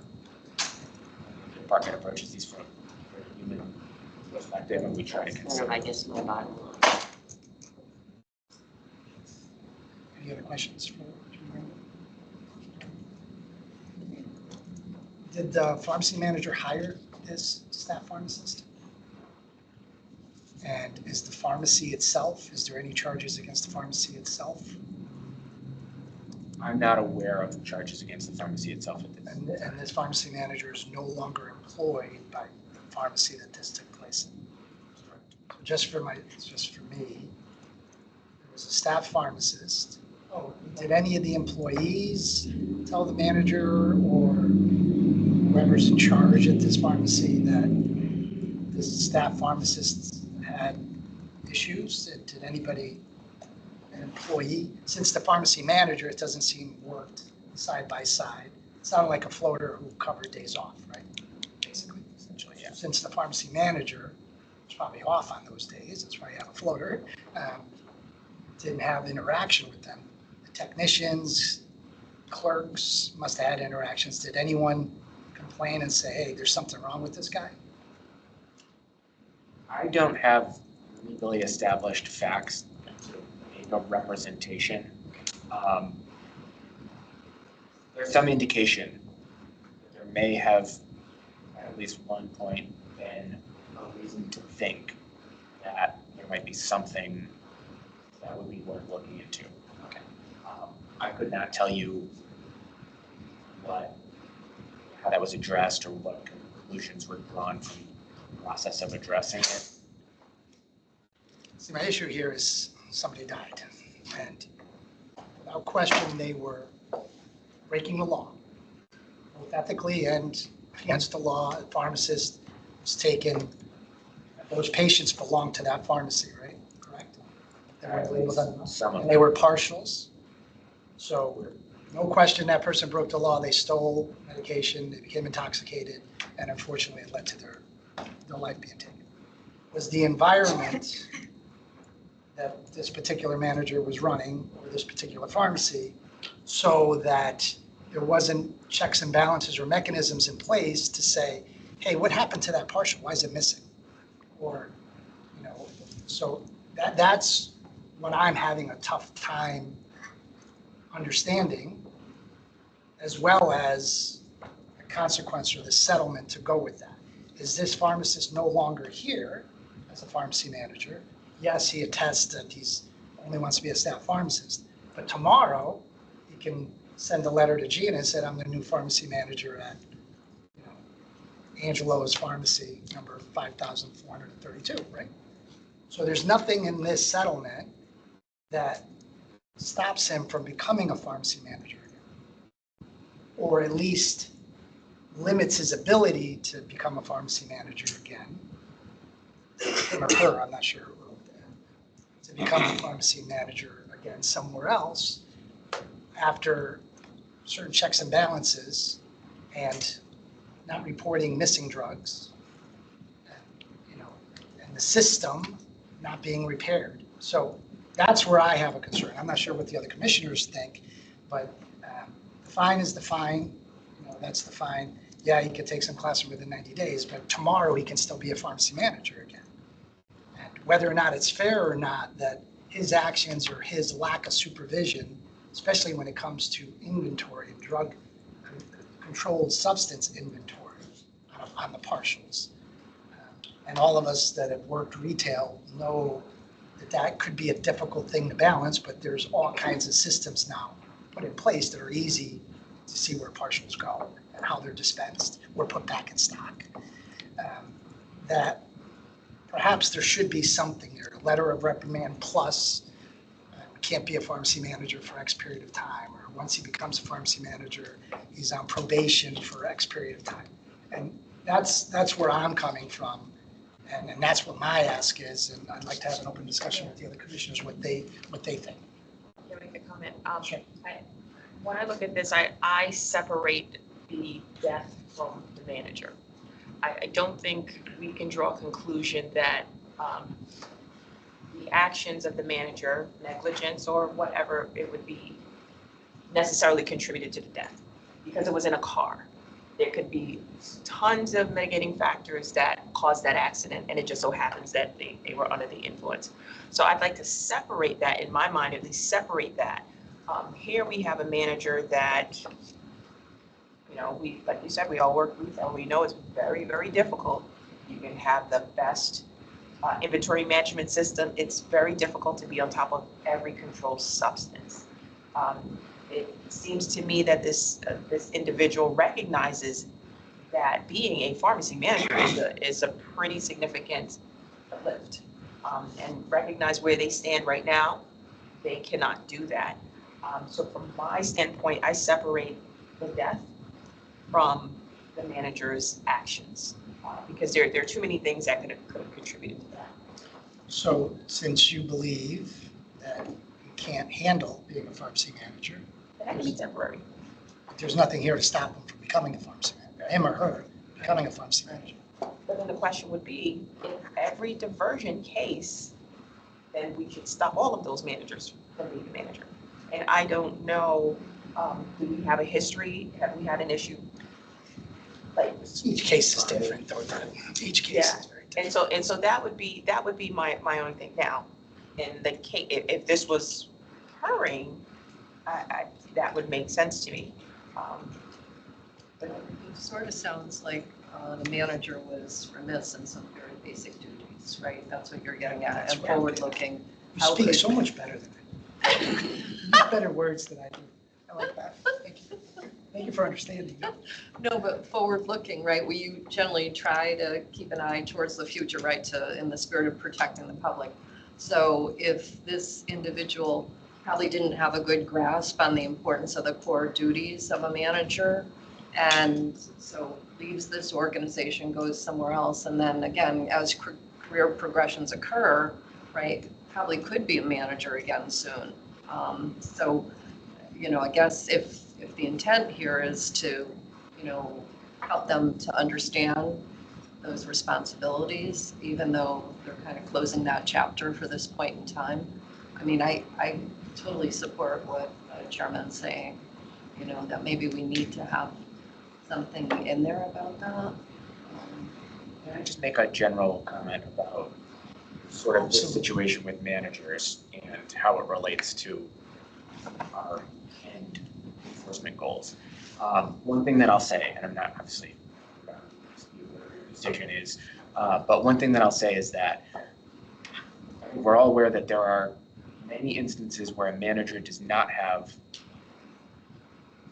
the department approaches these from a human perspective, and we try to Kind consider. of, I guess, my bottom line. Any other questions for Julie? Did the pharmacy manager hire this staff pharmacist? And is the pharmacy itself, is there any charges against the pharmacy itself? I'm not aware of charges against the pharmacy itself at this. And this pharmacy manager is no longer employed by the pharmacy that this took place in? So just for me, there was a staff pharmacist. Oh, did any of the employees tell the manager or whoever's in charge at this pharmacy that this staff pharmacist had issues? Did anybody, an employee, since the pharmacy manager, it doesn't seem worked side by side. It sounded like a floater who covered days off, right? Basically, essentially, yeah. Since the pharmacy manager was probably off on those days, that's why you have a floater, didn't have interaction with them. The technicians, clerks must have had interactions. Did anyone complain and say, hey, there's something wrong with this guy? I don't have legally established facts to make a representation. There's some indication that there may have, at least one point, been a reason to think that there might be something that would be worth looking into. Okay. I could not tell you how that was addressed or what conclusions were drawn from the process of addressing it. See, my issue here is somebody died, and without question, they were breaking the law, both ethically and against the law. A pharmacist was taken, those patients belonged to that pharmacy, right? Correct? They weren't labeled as- Some of And they were partials. So no question that person broke the law. They stole medication, they became intoxicated, and unfortunately it led to their life being taken. Was the environment that this particular manager was running, or this particular pharmacy, so that there wasn't checks and balances or mechanisms in place to say, hey, what happened to that partial? Why is it missing? Or, so that's what I'm having a tough time understanding, as well as the consequence or the settlement to go with that. Is this pharmacist no longer here as a pharmacy manager? Yes, he attests that he's only wants to be a staff pharmacist, but tomorrow he can send a letter to Gina and say, I'm the new pharmacy manager at Angelo's Pharmacy, number 5,432, right? So there's nothing in this settlement that stops him from becoming a pharmacy manager again, or at least limits his ability to become a pharmacy manager again, him or her, I'm not sure who wrote that, to become a pharmacy manager again somewhere else after certain checks and balances and not reporting missing drugs, and the system not being repaired. So that's where I have a concern. I'm not sure what the other commissioners think, but the fine is the fine. That's the fine. Yeah, he could take some classes within 90 days, but tomorrow he can still be a pharmacy manager again. And whether or not it's fair or not that his actions or his lack of supervision, especially when it comes to inventory, drug controlled substance inventory on the partials. And all of us that have worked retail know that could be a difficult thing to balance, but there's all kinds of systems now put in place that are easy to see where partials go and how they're dispensed or put back in stock. That perhaps there should be something there, a letter of reprimand plus can't be a pharmacy manager for X period of time, or once he becomes a pharmacy manager, he's on probation for X period of time. And that's where I'm coming from. And that's what my ask is, and I'd like to have an open discussion with the other commissioners, what they think. Can I make a comment? Sure. When I look at this, I separate the death from the manager. I don't think we can draw a conclusion that the actions of the manager, negligence or whatever it would be, necessarily contributed to the death because it was in a car. There could be tons of mitigating factors that caused that accident, and it just so happens that they were under the influence. So I'd like to separate that, in my mind, at least separate that. Here we have a manager that, you know, we, like you said, we all work retail. We know it's very, very difficult. You can have the best inventory management system. It's very difficult to be on top of every controlled substance. It seems to me that this individual recognizes that being a pharmacy manager is a pretty significant lift, and recognize where they stand right now. They cannot do that. So from my standpoint, I separate the death from the manager's actions, because there are too many things that could have contributed to that. So since you believe that you can't handle being a pharmacy manager, That can be temporary. there's nothing here to stop him from becoming a pharmacy manager, him or her becoming a pharmacy manager. But then the question would be, in every diversion case, then we should stop all of those managers from being a manager. And I don't know, do we have a history? Have we had an issue? Like, Each case is different, though. Each case Yeah. is very different. and so that would be my only thing. Now, in the case, if this was occurring, that would make sense to me. But It sort of sounds like the manager was remiss in some very basic duties, right? That's what you're getting at, That's and right. forward-looking. You How speak could- so much better than I do. You have better words than I do. I like that. Thank you. Thank you for understanding. No, but forward-looking, right? We generally try to keep an eye towards the future, right, in the spirit of protecting the public. So if this individual probably didn't have a good grasp on the importance of the core duties of a manager, and so leaves this organization, goes somewhere else, and then again, as career progressions occur, right, probably could be a manager again soon. So, you know, I guess if the intent here is to, you know, help them to understand those responsibilities, even though they're kind of closing that chapter for this point in time. I mean, I totally support what Chairman's saying, you know, that maybe we need to have something in there about that. Can I just make a general comment about sort of this situation with managers and how it relates to our end enforcement goals? One thing that I'll say, and I'm not obviously your decision is, but one thing that I'll say is that we're all aware that there are many instances where a manager does not have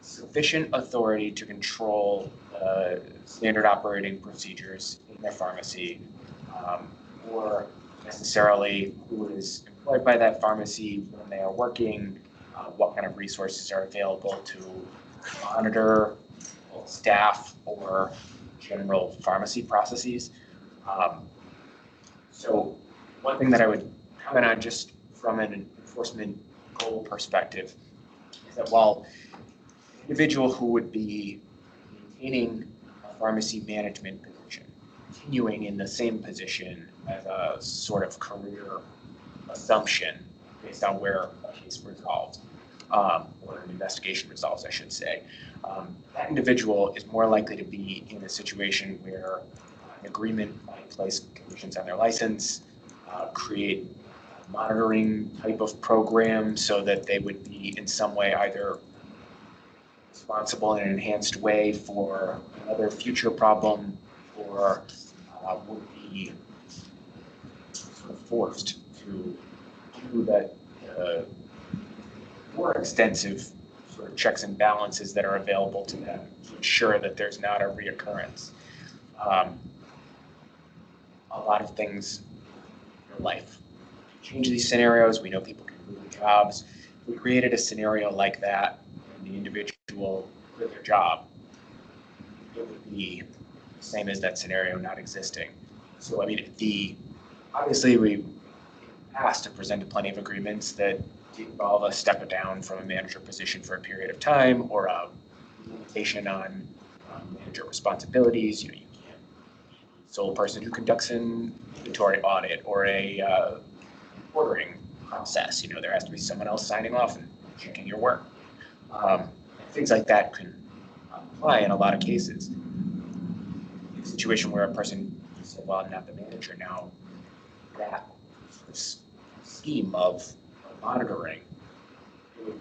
sufficient authority to control standard operating procedures in their pharmacy, or necessarily who is employed by that pharmacy when they are working, what kind of resources are available to monitor staff or general pharmacy processes. So one thing that I would comment on just from an enforcement goal perspective is that while an individual who would be maintaining a pharmacy management position, continuing in the same position as a sort of career assumption based on where a case resolves, or an investigation resolves, I should say, that individual is more likely to be in a situation where an agreement might place conditions on their license, create a monitoring type of program so that they would be in some way either responsible in an enhanced way for another future problem, or would be sort of forced to do that more extensive sort of checks and balances that are available to them to ensure that there's not a reoccurrence. A lot of things in life change these scenarios. We know people can lose jobs. If we created a scenario like that, and the individual quit their job, it would be the same as that scenario not existing. So, I mean, obviously we asked to present plenty of agreements that involve a step down from a manager position for a period of time, or a limitation on manager responsibilities. You can't be the sole person who conducts an inventory audit, or a ordering process. There has to be someone else signing off and checking your work. Things like that can apply in a lot of cases. In a situation where a person said, well, I'm not the manager now, that scheme of monitoring would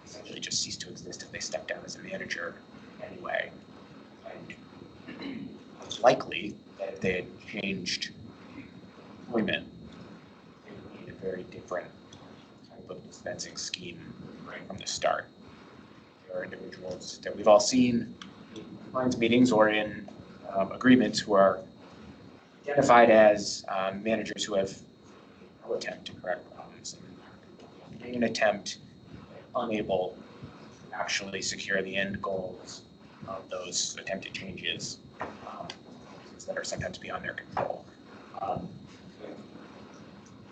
essentially just cease to exist if they step down as a manager anyway. And it's likely that if they had changed employment, they would need a very different type of dispensing scheme right from the start. There are individuals that we've all seen in compliance meetings or in agreements who are identified as managers who have no attempt to correct problems and made an attempt, unable to actually secure the end goals of those attempted changes that are sometimes beyond their control. In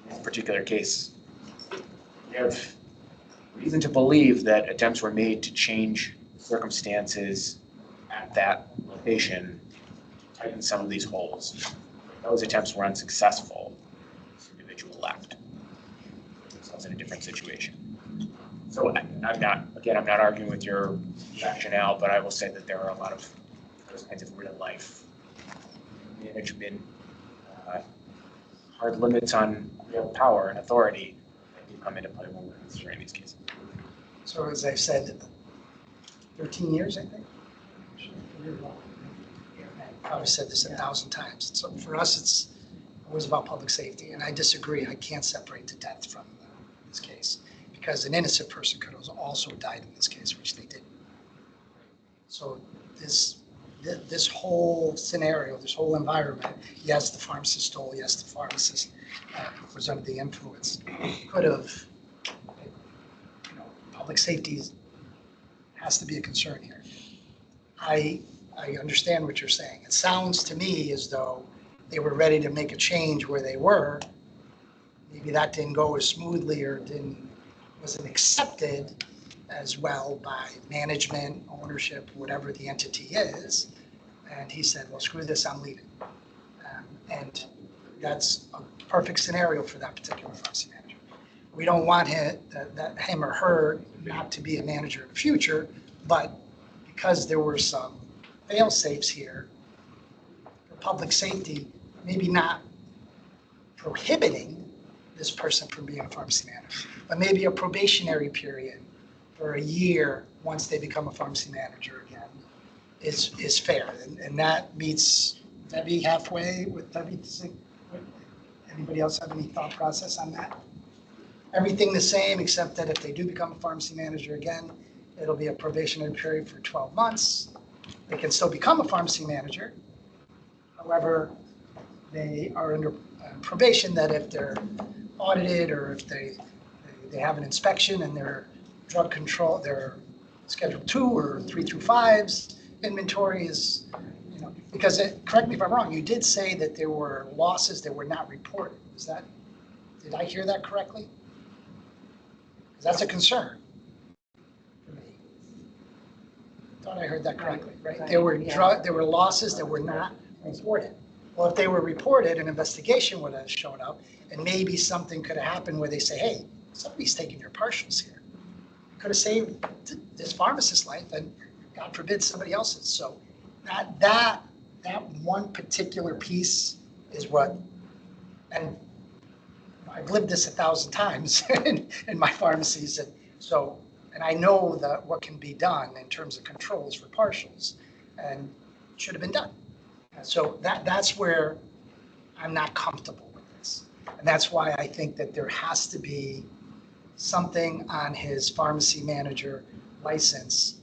this particular case, we have reason to believe that attempts were made to change circumstances at that location to tighten some of these holes. Those attempts were unsuccessful. This individual left. So it's in a different situation. So I'm not arguing with your rationale, but I will say that there are a lot of those kinds of real life management hard limits on real power and authority that do come into play when we're considering these cases. So as I've said, 13 years, I think. I've probably said this 1,000 times. So for us, it's always about public safety, and I disagree. I can't separate the death from this case because an innocent person could have also died in this case, which they didn't. So this whole scenario, this whole environment, yes, the pharmacist stole, yes, the pharmacist was under the influence, could have, public safety has to be a concern here. I understand what you're saying. It sounds to me as though they were ready to make a change where they were. Maybe that didn't go as smoothly or wasn't accepted as well by management, ownership, whatever the entity is. And he said, well, screw this, I'm leaving. And that's a perfect scenario for that particular pharmacy manager. We don't want him or her not to be a manager in the future, but because there were some fail-safes here, for public safety, maybe not prohibiting this person from being a pharmacy manager, but maybe a probationary period for a year once they become a pharmacy manager again is fair. And that meets Debbie halfway with Debbie. Anybody else have any thought process on that? Everything the same, except that if they do become a pharmacy manager again, it'll be a probationary period for 12 months. They can still become a pharmacy manager. However, they are under probation that if they're audited or if they have an inspection and their drug control, their Schedule 2 or 3 through 5s inventory is, because correct me if I'm wrong, you did say that there were losses that were not reported. Did I hear that correctly? Because that's a concern for me. I thought I heard that correctly, right? There were losses that were not reported. Well, if they were reported, an investigation would have shown up, and maybe something could have happened where they say, hey, somebody's taking your partials here. Could have saved this pharmacist's life, and God forbid somebody else's. So that one particular piece is what, and I've lived this 1,000 times in my pharmacies, and I know that what can be done in terms of controls for partials, and should have been done. So that's where I'm not comfortable with this, and that's why I think that there has to be something on his pharmacy manager license,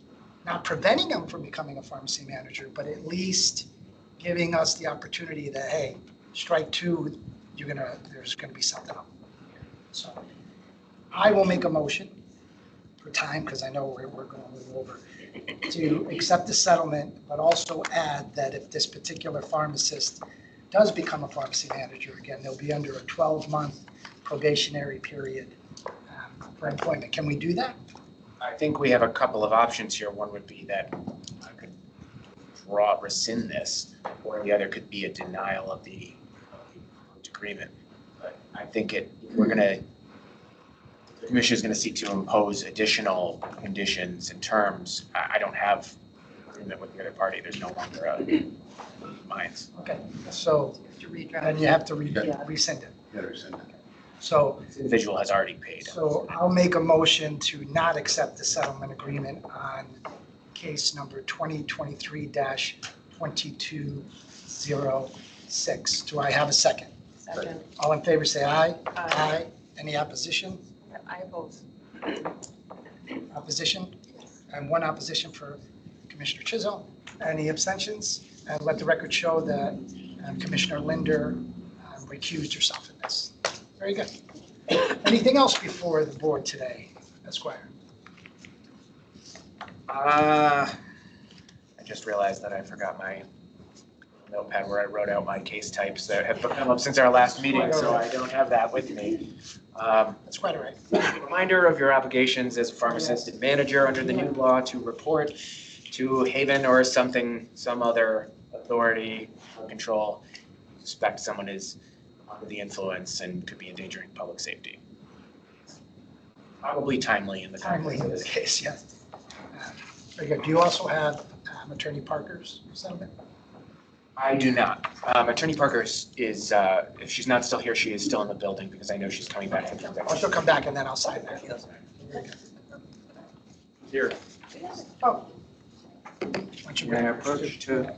not preventing him from becoming a pharmacy manager, but at least giving us the opportunity that, hey, strike two, there's gonna be something up. So I will make a motion for time, because I know we're going a little over, to accept the settlement, but also add that if this particular pharmacist does become a pharmacy manager again, they'll be under a 12-month probationary period for employment. Can we do that? I think we have a couple of options here. One would be that I could rescind this, or the other could be a denial of the agreement. But I think the commission is gonna seek to impose additional conditions and terms. I don't have agreement with the other party. There's no longer a minds. Okay, so To redraft. then you have to rescind it. Yeah, rescind it. So, This individual has already paid. so I'll make a motion to not accept the settlement agreement on case number 2023-2206. Do I have a second? Second. All in favor, say aye. Aye. Any opposition? I oppose. Opposition? And one opposition for Commissioner Chisholm. Any abstentions? And let the record show that Commissioner Linder recused herself in this. Very good. Anything else before the board today, Esquire? I just realized that I forgot my notepad where I wrote out my case types that have come up since our last meeting, so I don't have that with me. That's quite all right. Reminder of your obligations as a pharmacist and manager under the new law to report to Haven or some other authority or control. Suspect someone is under the influence and could be endangering public safety. Probably timely in the Timely context in of this this. case, yes. Very good. Do you also have Attorney Parker's settlement? I do not. Attorney Parker is, if she's not still here, she is still in the building because I know she's coming back from I'll convention. she'll come back and then I'll sign that. Here. Oh. Why don't you May I grab- approach to?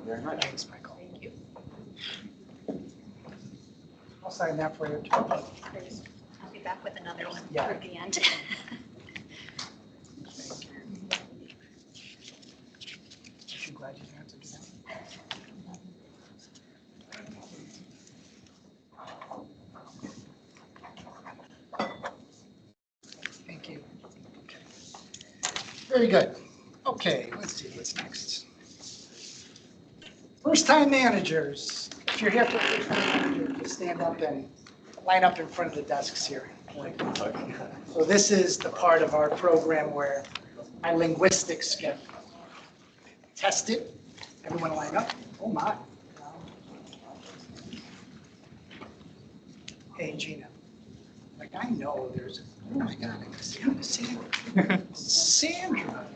Very much. Thanks, Michael. Thank you. I'll sign that for you. I'll be back with another one Yeah. for the end. Aren't you glad you didn't have to do that? Thank you. Okay. Very good. Okay, let's see what's next. First-time managers. If you're here for first-time manager, just stand up and line up in front of the desks here. So this is the part of our program where my linguistics get tested. Everyone line up. Oh, my. Hey, Gina. Like, I know there's, oh my God, I can see Sandra. Sandra.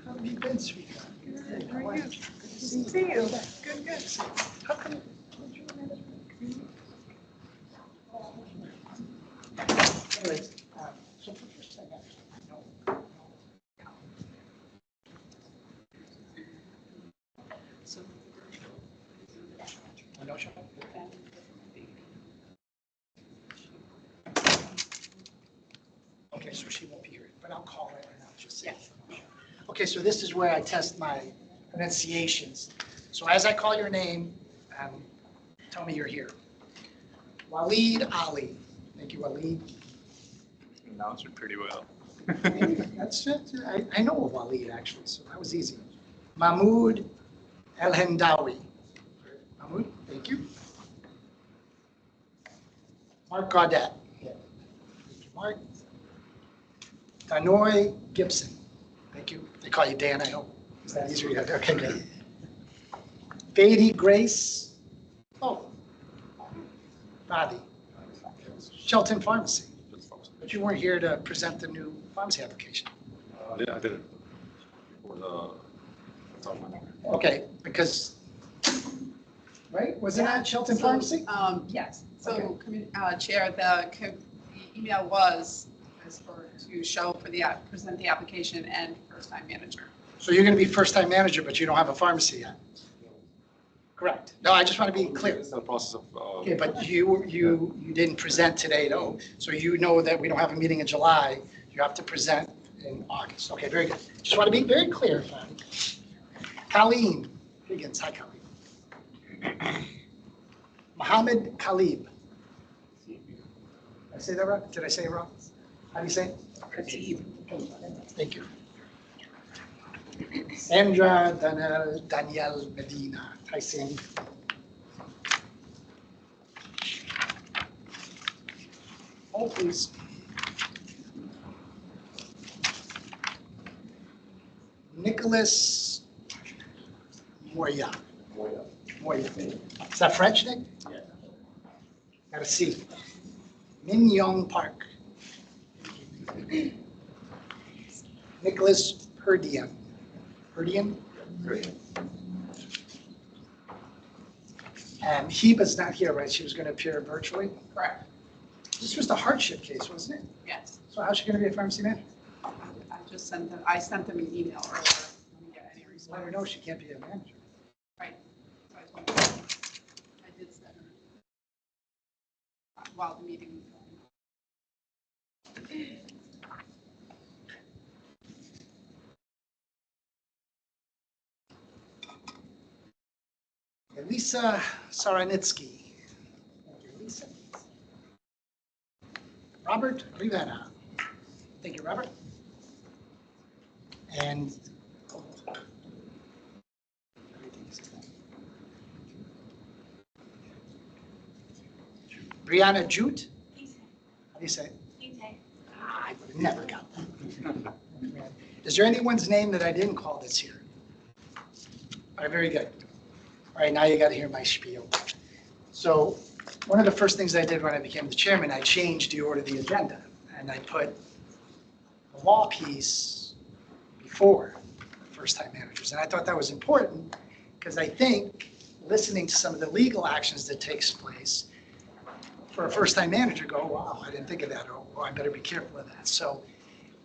How have you been, sweetheart? Good. How are you? Good to see you. Good, good. How come? Anyways, so for first time, I know. I know, Sean. Okay, so she won't be here, but I'll call her and I'll just say. Okay, so this is where I test my pronunciations. So as I call your name, tell me you're here. Waleed Ali. Thank you, Waleed. Pronounce it pretty well. That's it. I know of Waleed actually, so that was easy. Mahmoud El Hendawi. Mahmoud, thank you. Mark Gaudet. Thank you, Mark. Danoy Gibson. Thank you. They call you Dan, I hope. Is that easier? Yeah, okay, good. Beatty Grace. Oh. Bobby. Shelton Pharmacy. But you weren't here to present the new pharmacy application. I did it. Okay, because, right? Wasn't that Shelton Pharmacy? Yes, so, Okay. Chair, the email was to show for present the application and first-time manager. So you're going to be first-time manager, but you don't have a pharmacy yet? Correct. No, I just want to be clear. It's in the process of. Okay, but you didn't present today, though, so you know that we don't have a meeting in July. You have to present in August. Okay, very good. Just want to be very clear, Fanny. Colleen Higgins, hi, Colleen. Mohammed Khalib. Did I say that right? Did I say it wrong? How do you say it? Khatib. Thank you. Sandra Danielle Medina. Hi, Sandy. Hold, please. Nicholas Moya. Moya. Is that French, Nick? Yeah. Got a C. Min Young Park. Nicholas Herdian. Herdian? And Heba's not here, right? She was going to appear virtually. Correct. This was the hardship case, wasn't it? Yes. So how's she going to be a pharmacy manager? I sent them an email earlier. Didn't get any response. Let her know she can't be a manager. Right. So I told her. I did send her. While the meeting was going on. Elisa Saranitsky. Thank you, Lisa. Robert Rivera. Thank you, Robert. And Brianna Jute. How do you say it? I would have never got that. Is there anyone's name that I didn't call that's here? All right, very good. All right, now you got to hear my spiel. So one of the first things I did when I became the chairman, I changed the order of the agenda, and I put the law piece before first-time managers. And I thought that was important because I think listening to some of the legal actions that takes place for a first-time manager, go, wow, I didn't think of that, or oh, I better be careful of that. So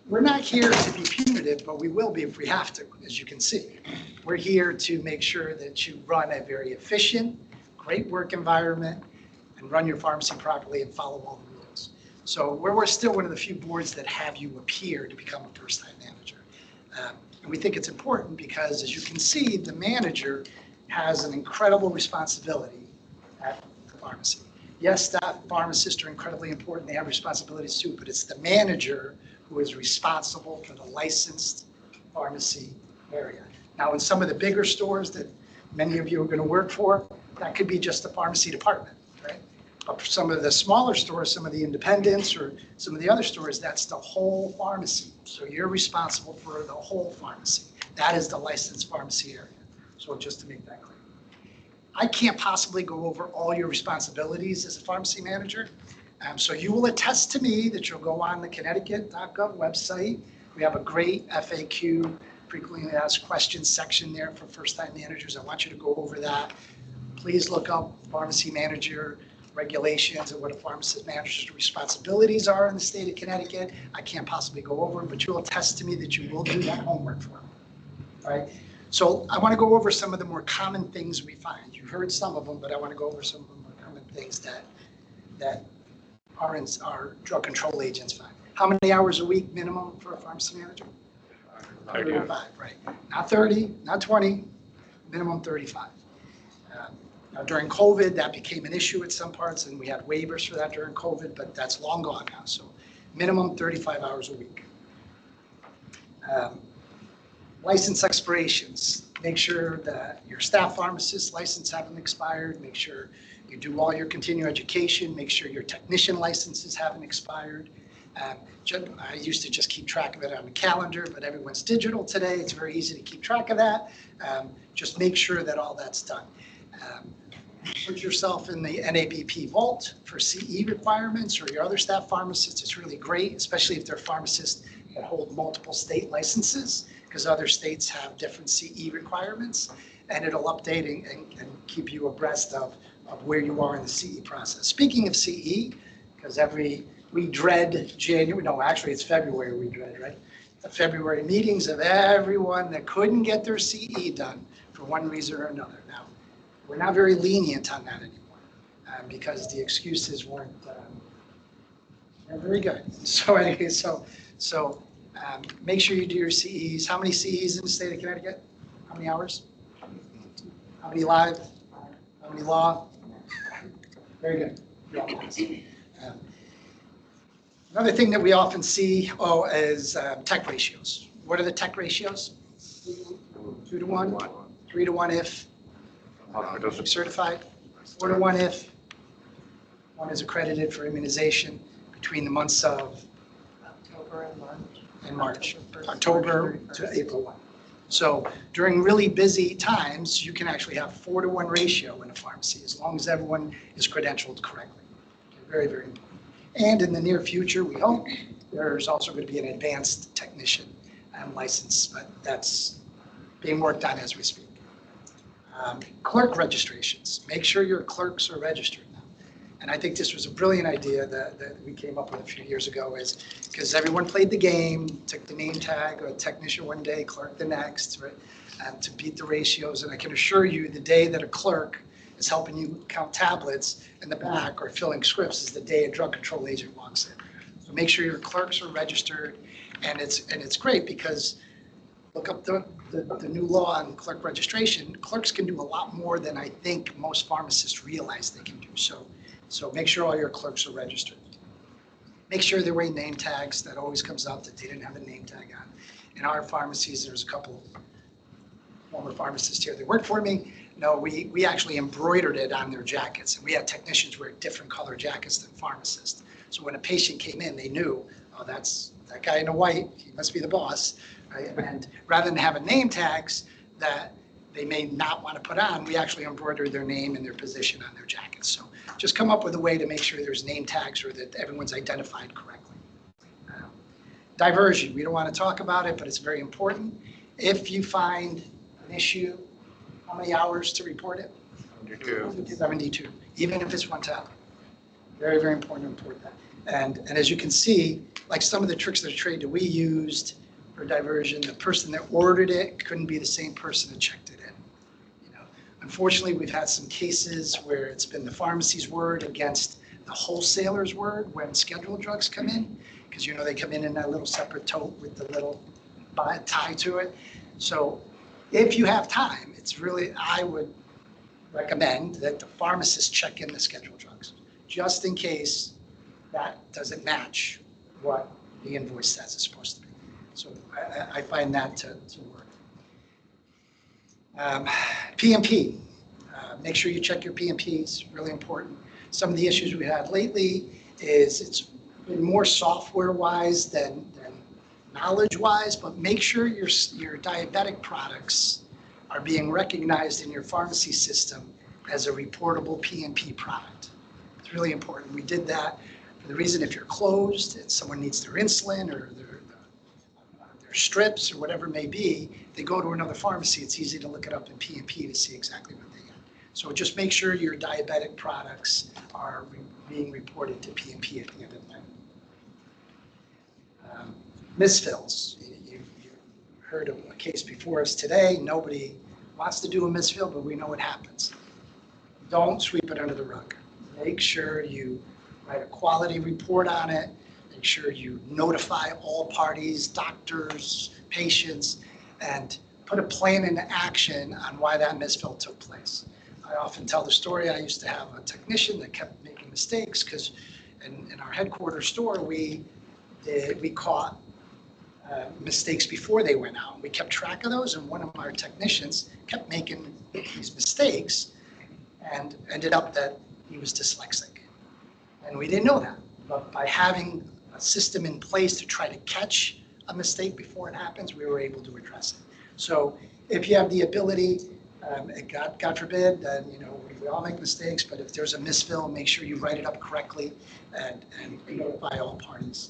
we're not here to be punitive, but we will be if we have to, as you can see. We're here to make sure that you run a very efficient, great work environment and run your pharmacy properly and follow all the rules. So we're still one of the few boards that have you appear to become a first-time manager. And we think it's important because, as you can see, the manager has an incredible responsibility at the pharmacy. Yes, staff pharmacists are incredibly important. They have responsibilities too, but it's the manager who is responsible for the licensed pharmacy area. Now, in some of the bigger stores that many of you are going to work for, that could be just the pharmacy department, right? But for some of the smaller stores, some of the independents or some of the other stores, that's the whole pharmacy. So you're responsible for the whole pharmacy. That is the licensed pharmacy area. So just to make that clear. I can't possibly go over all your responsibilities as a pharmacy manager. So you will attest to me that you'll go on the Connecticut.gov website. We have a great FAQ, frequently asked questions section there for first-time managers. I want you to go over that. Please look up pharmacy manager regulations and what a pharmacist manager's responsibilities are in the state of Connecticut. I can't possibly go over them, but you'll attest to me that you will do that homework for me. All right? So I want to go over some of the more common things we find. You've heard some of them, but I want to go over some of the more common things that our drug control agents find. How many hours a week minimum for a pharmacy manager? 35, right. Not 30, not 20, minimum 35. Now during COVID, that became an issue at some parts, and we had waivers for that during COVID, but that's long gone now. So minimum 35 hours a week. License expirations. Make sure that your staff pharmacist license haven't expired. Make sure you do all your continuing education. Make sure your technician licenses haven't expired. I used to just keep track of it on the calendar, but everyone's digital today. It's very easy to keep track of that. Just make sure that all that's done. Put yourself in the NABP vault for CE requirements or your other staff pharmacists. It's really great, especially if they're pharmacists that hold multiple state licenses, because other states have different CE requirements, and it'll update and keep you abreast of where you are in the CE process. Speaking of CE, because we dread January, no, actually it's February we dread, right? The February meetings of everyone that couldn't get their CE done for one reason or another. Now, we're not very lenient on that anymore because the excuses weren't very good. So anyway, so make sure you do your CEs. How many CEs in the state of Connecticut? How many hours? How many live? How many law? Very good. Another thing that we often see is tech ratios. What are the tech ratios? 2 to 1, 3 to 1 if certified, 4 to 1 if one is accredited for immunization, between the months of October and March. March, October 1st, October March to 31st. April 1. So during really busy times, you can actually have 4-to-1 ratio in a pharmacy as long as everyone is credentialed correctly. Very, very important. And in the near future, we hope there's also going to be an advanced technician license, but that's being worked on as we speak. Clerk registrations. Make sure your clerks are registered now. And I think this was a brilliant idea that we came up with a few years ago, is because everyone played the game, took the name tag, a technician one day, clerk the next, right? To beat the ratios. And I can assure you, the day that a clerk is helping you count tablets in the back or filling scripts is the day a drug control agent walks in. So make sure your clerks are registered, and it's great because look up the new law on clerk registration. Clerks can do a lot more than I think most pharmacists realize they can do. So make sure all your clerks are registered. Make sure they're wearing name tags. That always comes up that they didn't have a name tag on. In our pharmacies, there's a couple former pharmacists here that worked for me. No, we actually embroidered it on their jackets, and we had technicians wear different color jackets than pharmacists. So when a patient came in, they knew, oh, that's that guy in the white, he must be the boss, right? And rather than having name tags that they may not want to put on, we actually embroidered their name and their position on their jackets. So just come up with a way to make sure there's name tags or that everyone's identified correctly. Diversion, we don't want to talk about it, but it's very important. If you find an issue, how many hours to report it? 72, even if it's one tablet. Very, very important to report that. And as you can see, like some of the tricks that we used for diversion, the person that ordered it couldn't be the same person that checked it in. You know, unfortunately, we've had some cases where it's been the pharmacy's word against the wholesaler's word when scheduled drugs come in, because you know they come in that little separate tote with the little tie to it. So if you have time, I would recommend that the pharmacist check in the scheduled drugs, just in case that doesn't match what the invoice says it's supposed to be. So I find that to work. PMP, make sure you check your PMPs, really important. Some of the issues we had lately is it's been more software-wise than knowledge-wise, but make sure your diabetic products are being recognized in your pharmacy system as a reportable PMP product. It's really important. We did that for the reason if you're closed and someone needs their insulin or their strips or whatever it may be, they go to another pharmacy, it's easy to look it up in PMP to see exactly what they get. So just make sure your diabetic products are being reported to PMP at the end of the night. Misfills. You heard of a case before us today. Nobody wants to do a misfill, but we know what happens. Don't sweep it under the rug. Make sure you write a quality report on it. Make sure you notify all parties, doctors, patients, and put a plan into action on why that misfill took place. I often tell the story. I used to have a technician that kept making mistakes because in our headquarters store, we caught mistakes before they went out. We kept track of those, and one of our technicians kept making these mistakes and ended up that he was dyslexic. And we didn't know that. But by having a system in place to try to catch a mistake before it happens, we were able to address it. So if you have the ability, God forbid, we all make mistakes, but if there's a misfill, make sure you write it up correctly and notify all parties.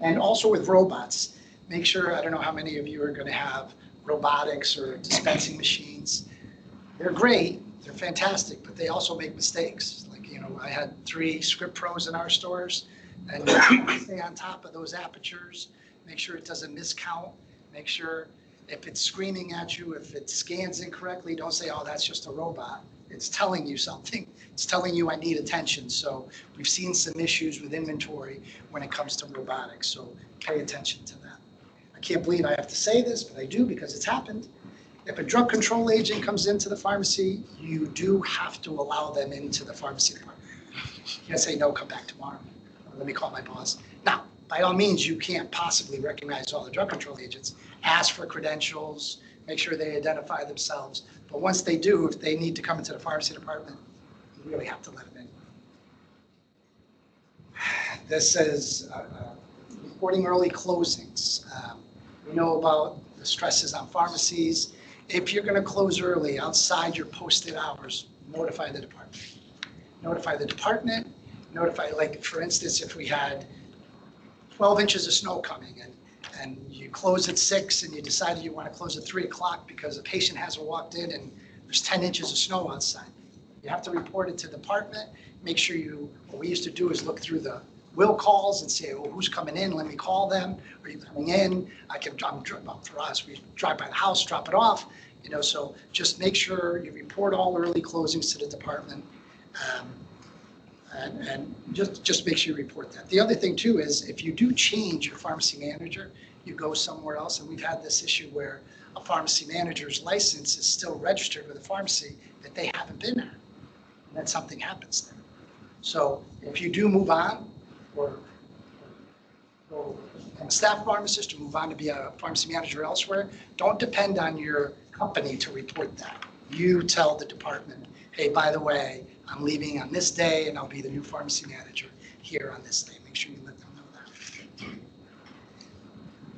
And also with robots, make sure, I don't know how many of you are going to have robotics or dispensing machines. They're great, they're fantastic, but they also make mistakes. Like, I had 3 Script Pros in our stores, and stay on top of those apertures, make sure it doesn't miscount, make sure if it's screaming at you, if it scans incorrectly, don't say, oh, that's just a robot. It's telling you something. It's telling you I need attention. So we've seen some issues with inventory when it comes to robotics. So pay attention to that. I can't believe I have to say this, but I do because it's happened. If a drug control agent comes into the pharmacy, you do have to allow them into the pharmacy department. You can't say, no, come back tomorrow. Or let me call my boss. Now, by all means, you can't possibly recognize all the drug control agents. Ask for credentials, make sure they identify themselves. But once they do, if they need to come into the pharmacy department, you really have to let them in. This says reporting early closings. We know about the stresses on pharmacies. If you're going to close early outside your posted hours, notify the department. Notify the department, notify, like, for instance, if we had 12 inches of snow coming and you close at 6 and you decided you want to close at 3 o'clock because a patient hasn't walked in and there's 10 inches of snow outside. You have to report it to the department. Make sure what we used to do is look through the will calls and say, well, who's coming in? Let me call them. Are you coming in? For us, we drive by the house, drop it off. So just make sure you report all early closings to the department. And just make sure you report that. The other thing too is if you do change your pharmacy manager, you go somewhere else, and we've had this issue where a pharmacy manager's license is still registered with a pharmacy that they haven't been at, and then something happens there. So if you do move on, or go from a staff pharmacist to move on to be a pharmacy manager elsewhere, don't depend on your company to report that. You tell the department, hey, by the way, I'm leaving on this day and I'll be the new pharmacy manager here on this day. Make sure you let them know that.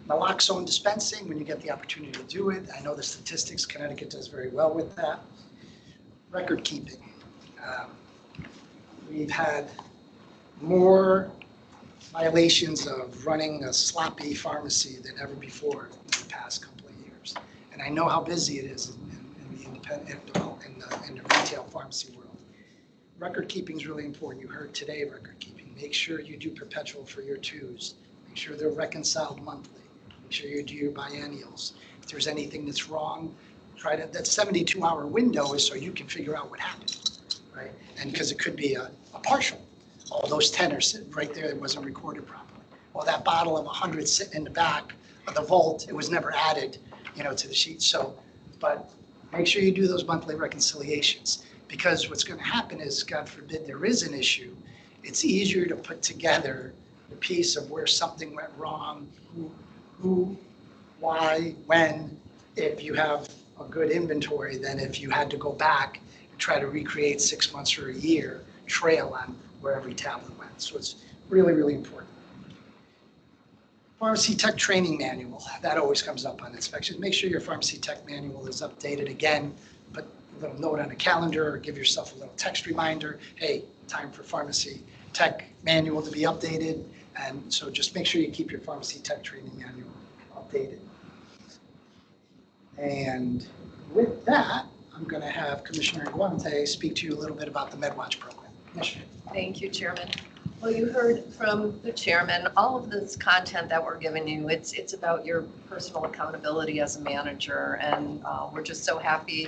Naloxone dispensing, when you get the opportunity to do it. I know the statistics, Connecticut does very well with that. Record keeping. We've had more violations of running a sloppy pharmacy than ever before in the past couple of years. And I know how busy it is in the independent, in the retail pharmacy world. Record keeping is really important. You heard today record keeping. Make sure you do perpetual for your twos. Make sure they're reconciled monthly. Make sure you do your biennials. If there's anything that's wrong, try to, that 72-hour window is so you can figure out what happened, right? And because it could be a partial. All those 10 are sitting right there, it wasn't recorded properly. Well, that bottle of 100 sitting in the back of the vault, it was never added, to the sheet. So, but make sure you do those monthly reconciliations, because what's going to happen is, God forbid, there is an issue. It's easier to put together the piece of where something went wrong, who, why, when, if you have a good inventory than if you had to go back and try to recreate 6 months or a year trail on where every tablet went. So it's really, really important. Pharmacy tech training manual, that always comes up on inspections. Make sure your pharmacy tech manual is updated again, put a little note on a calendar or give yourself a little text reminder. Hey, time for pharmacy tech manual to be updated. And so just make sure you keep your pharmacy tech training manual updated. And with that, I'm going to have Commissioner Guante speak to you a little bit about the MedWatch program. Commissioner. Thank you, Chairman. Well, you heard from the chairman, all of this content that we're giving you, it's about your personal accountability as a manager, and we're just so happy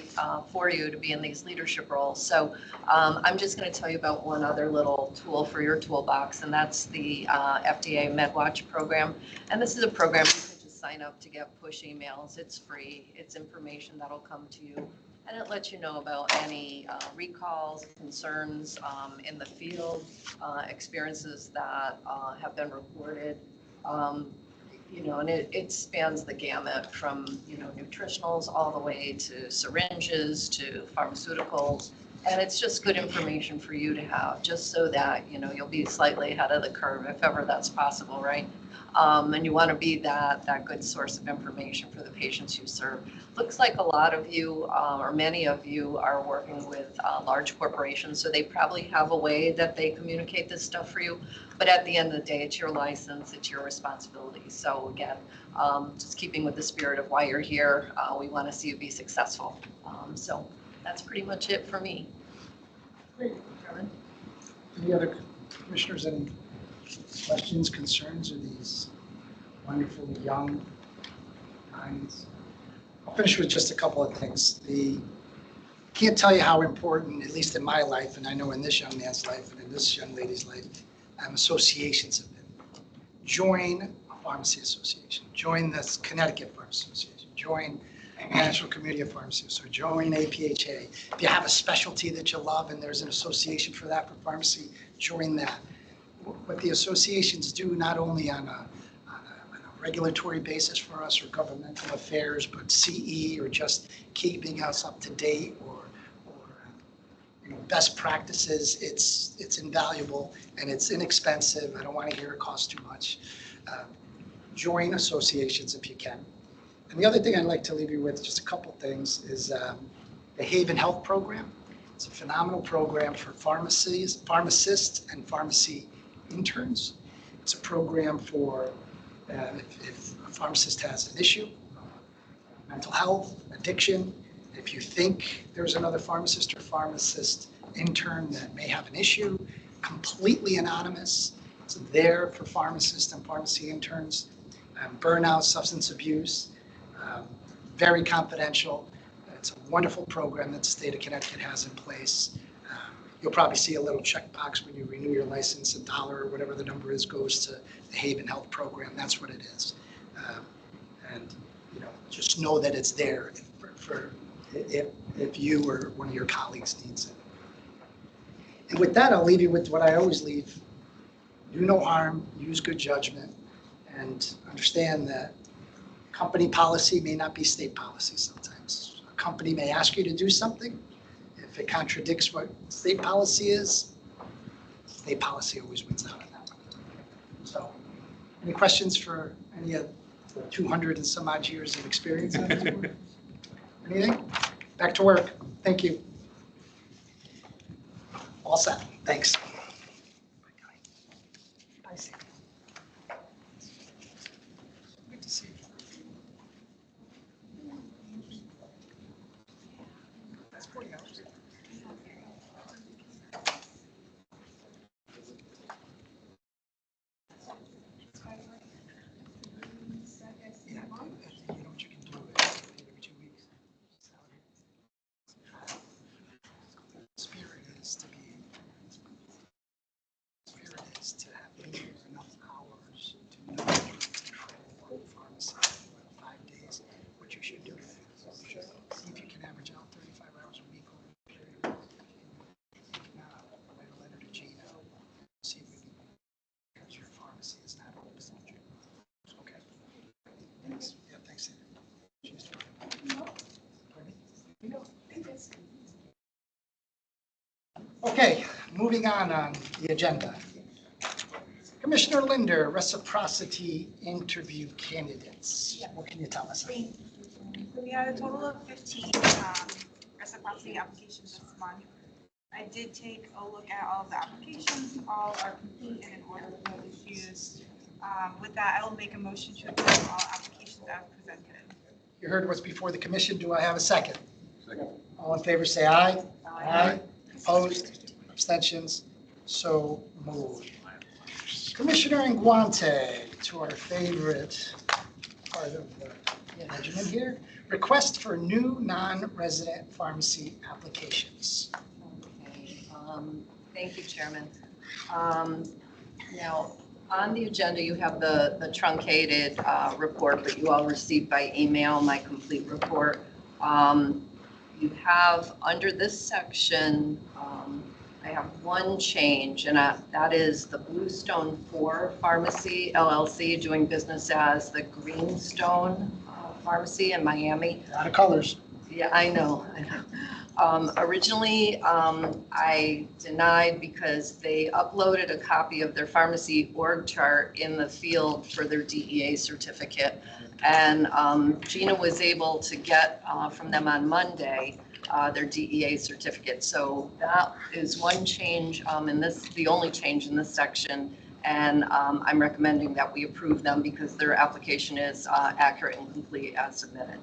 for you to be in these leadership roles. So I'm just going to tell you about one other little tool for your toolbox, and that's the FDA MedWatch program. And this is a program you can just sign up to get push emails. It's free. It's information that'll come to you. And it lets you know about any recalls, concerns in the field, experiences that have been reported. And it spans the gamut from, nutritionals all the way to syringes to pharmaceuticals. And it's just good information for you to have, just so that, you'll be slightly ahead of the curve if ever that's possible, right? And you want to be that good source of information for the patients you serve. Looks like a lot of you, or many of you, are working with large corporations, so they probably have a way that they communicate this stuff for you. But at the end of the day, it's your license, it's your responsibility. So again, just keeping with the spirit of why you're here, we want to see you be successful. So that's pretty much it for me. Great. Any other commissioners, any questions, concerns of these wonderful young minds? I'll finish with just a couple of things. Can't tell you how important, at least in my life, and I know in this young man's life and in this young lady's life, associations have been. Join a pharmacy association. Join the Connecticut Pharmacy Association. Join National Community of Pharmacists, or join APHA. If you have a specialty that you love and there's an association for that for pharmacy, join that. What the associations do, not only on a regulatory basis for us or governmental affairs, but CE or just keeping us up to date or best practices. It's invaluable and it's inexpensive. I don't want to hear it costs too much. Join associations if you can. And the other thing I'd like to leave you with, just a couple things, is the Haven Health Program. It's a phenomenal program for pharmacists and pharmacy interns. It's a program for if a pharmacist has an issue, mental health, addiction. If you think there's another pharmacist or pharmacist intern that may have an issue, completely anonymous. It's there for pharmacists and pharmacy interns. Burnout, substance abuse, very confidential. It's a wonderful program that the state of Connecticut has in place. You'll probably see a little checkbox when you renew your license, $1 or whatever the number is goes to the Haven Health Program. That's what it is. And just know that it's there if you or one of your colleagues needs it. And with that, I'll leave you with what I always leave. Do no harm, use good judgment, and understand that company policy may not be state policy sometimes. A company may ask you to do something. If it contradicts what state policy is, state policy always wins out on that one. So, any questions for any of the 200 and some odd years of experience on this board? Anything? Back to work. Thank you. All set. Thanks. I see. Good to see you. That's 40 hours. Yeah, you know what you can do is every 2 weeks. Spirit is to have enough hours to know control pharmacy for 5 days. What you should do is see if you can average out 35 hours a week over a period. If not, write a letter to Gina. See if we can, because your pharmacy is not open. Okay. Thanks. Yeah, thanks. She's trying. Pardon me? No. Okay, moving on the agenda. Commissioner Linder, reciprocity interview candidates. What can you tell us? So we had a total of 15 reciprocity applications this month. I did take a look at all of the applications. All are complete and in order, no issues. With that, I will make a motion to approve all applications as presented. You heard what's before the commission. Do I have a second? Second. All in favor, say aye. Aye. Opposed? Abstentions? So moved. Commissioner Nguante, to our favorite part of the regimen here. Request for new non-resident pharmacy applications. Okay, thank you, Chairman. Now, on the agenda, you have the truncated report that you all received by email, my complete report. You have, under this section, I have one change, and that is the Bluestone 4 Pharmacy LLC doing business as the Greenstone Pharmacy in Miami. A lot of colors. Yeah, I know. Originally, I denied because they uploaded a copy of their pharmacy org chart in the field for their DEA certificate. And Gina was able to get from them on Monday their DEA certificate. So that is one change in this, the only change in this section. And I'm recommending that we approve them because their application is accurate and complete as submitted.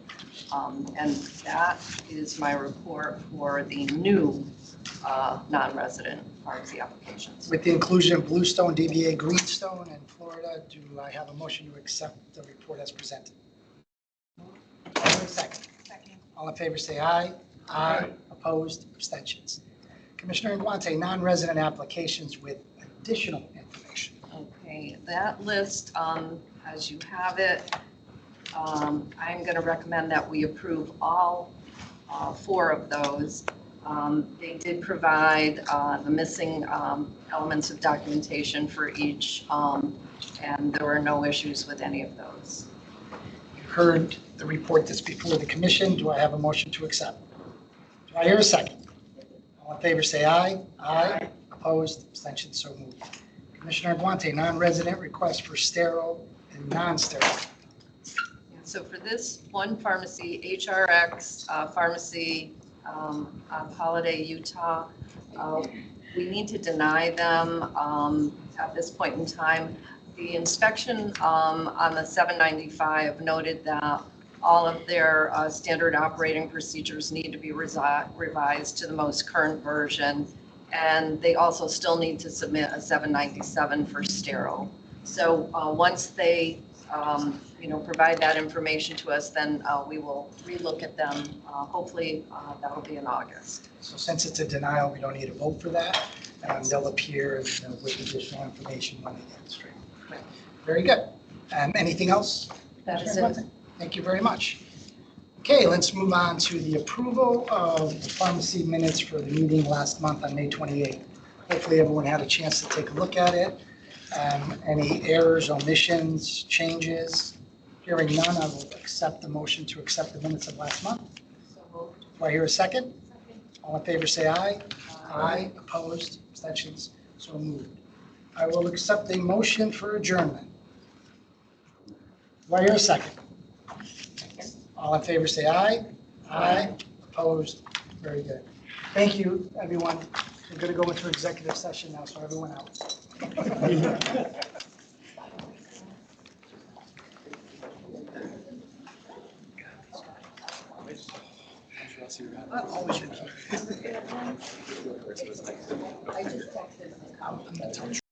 And that is my report for the new non-resident pharmacy applications. With the inclusion of Bluestone, DBA Greenstone, and Florida, do I have a motion to accept the report as presented? Second. All in favor, say aye. Aye. Opposed? Abstentions? Commissioner Nguante, non-resident applications with additional information. Okay, that list, as you have it, I'm going to recommend that we approve all 4 of those. They did provide the missing elements of documentation for each, and there were no issues with any of those. You've heard the report that's before the commission. Do I have a motion to accept? Do I hear a second? All All in favor, say aye. Aye. Opposed, abstentions, so moved. Commissioner Guante, non-resident request for sterile and non-sterile. So for this one pharmacy, HRX Pharmacy on Holiday, Utah, we need to deny them at this point in time. The inspection on the 795 noted that all of their standard operating procedures need to be revised to the most current version. And they also still need to submit a 797 for sterile. So once they provide that information to us, then we will relook at them. Hopefully that'll be in August. So since it's a denial, we don't need a vote for that. They'll appear with additional information when they get straight. Very good. Anything else? That is it. Thank you very much. Okay, let's move on to the approval of the pharmacy minutes for the meeting last month on May 28th. Hopefully everyone had a chance to take a look at it. Any errors, omissions, changes? Hearing none, I will accept the motion to accept the minutes of last month. Do I hear a second? All in favor, say aye. Aye. Opposed, abstentions, so moved. I will accept the motion for adjournment. Do I hear a second? All in favor, say aye. Aye. Opposed, very good. Thank you, everyone. We're going to go into executive session now, so everyone out. Always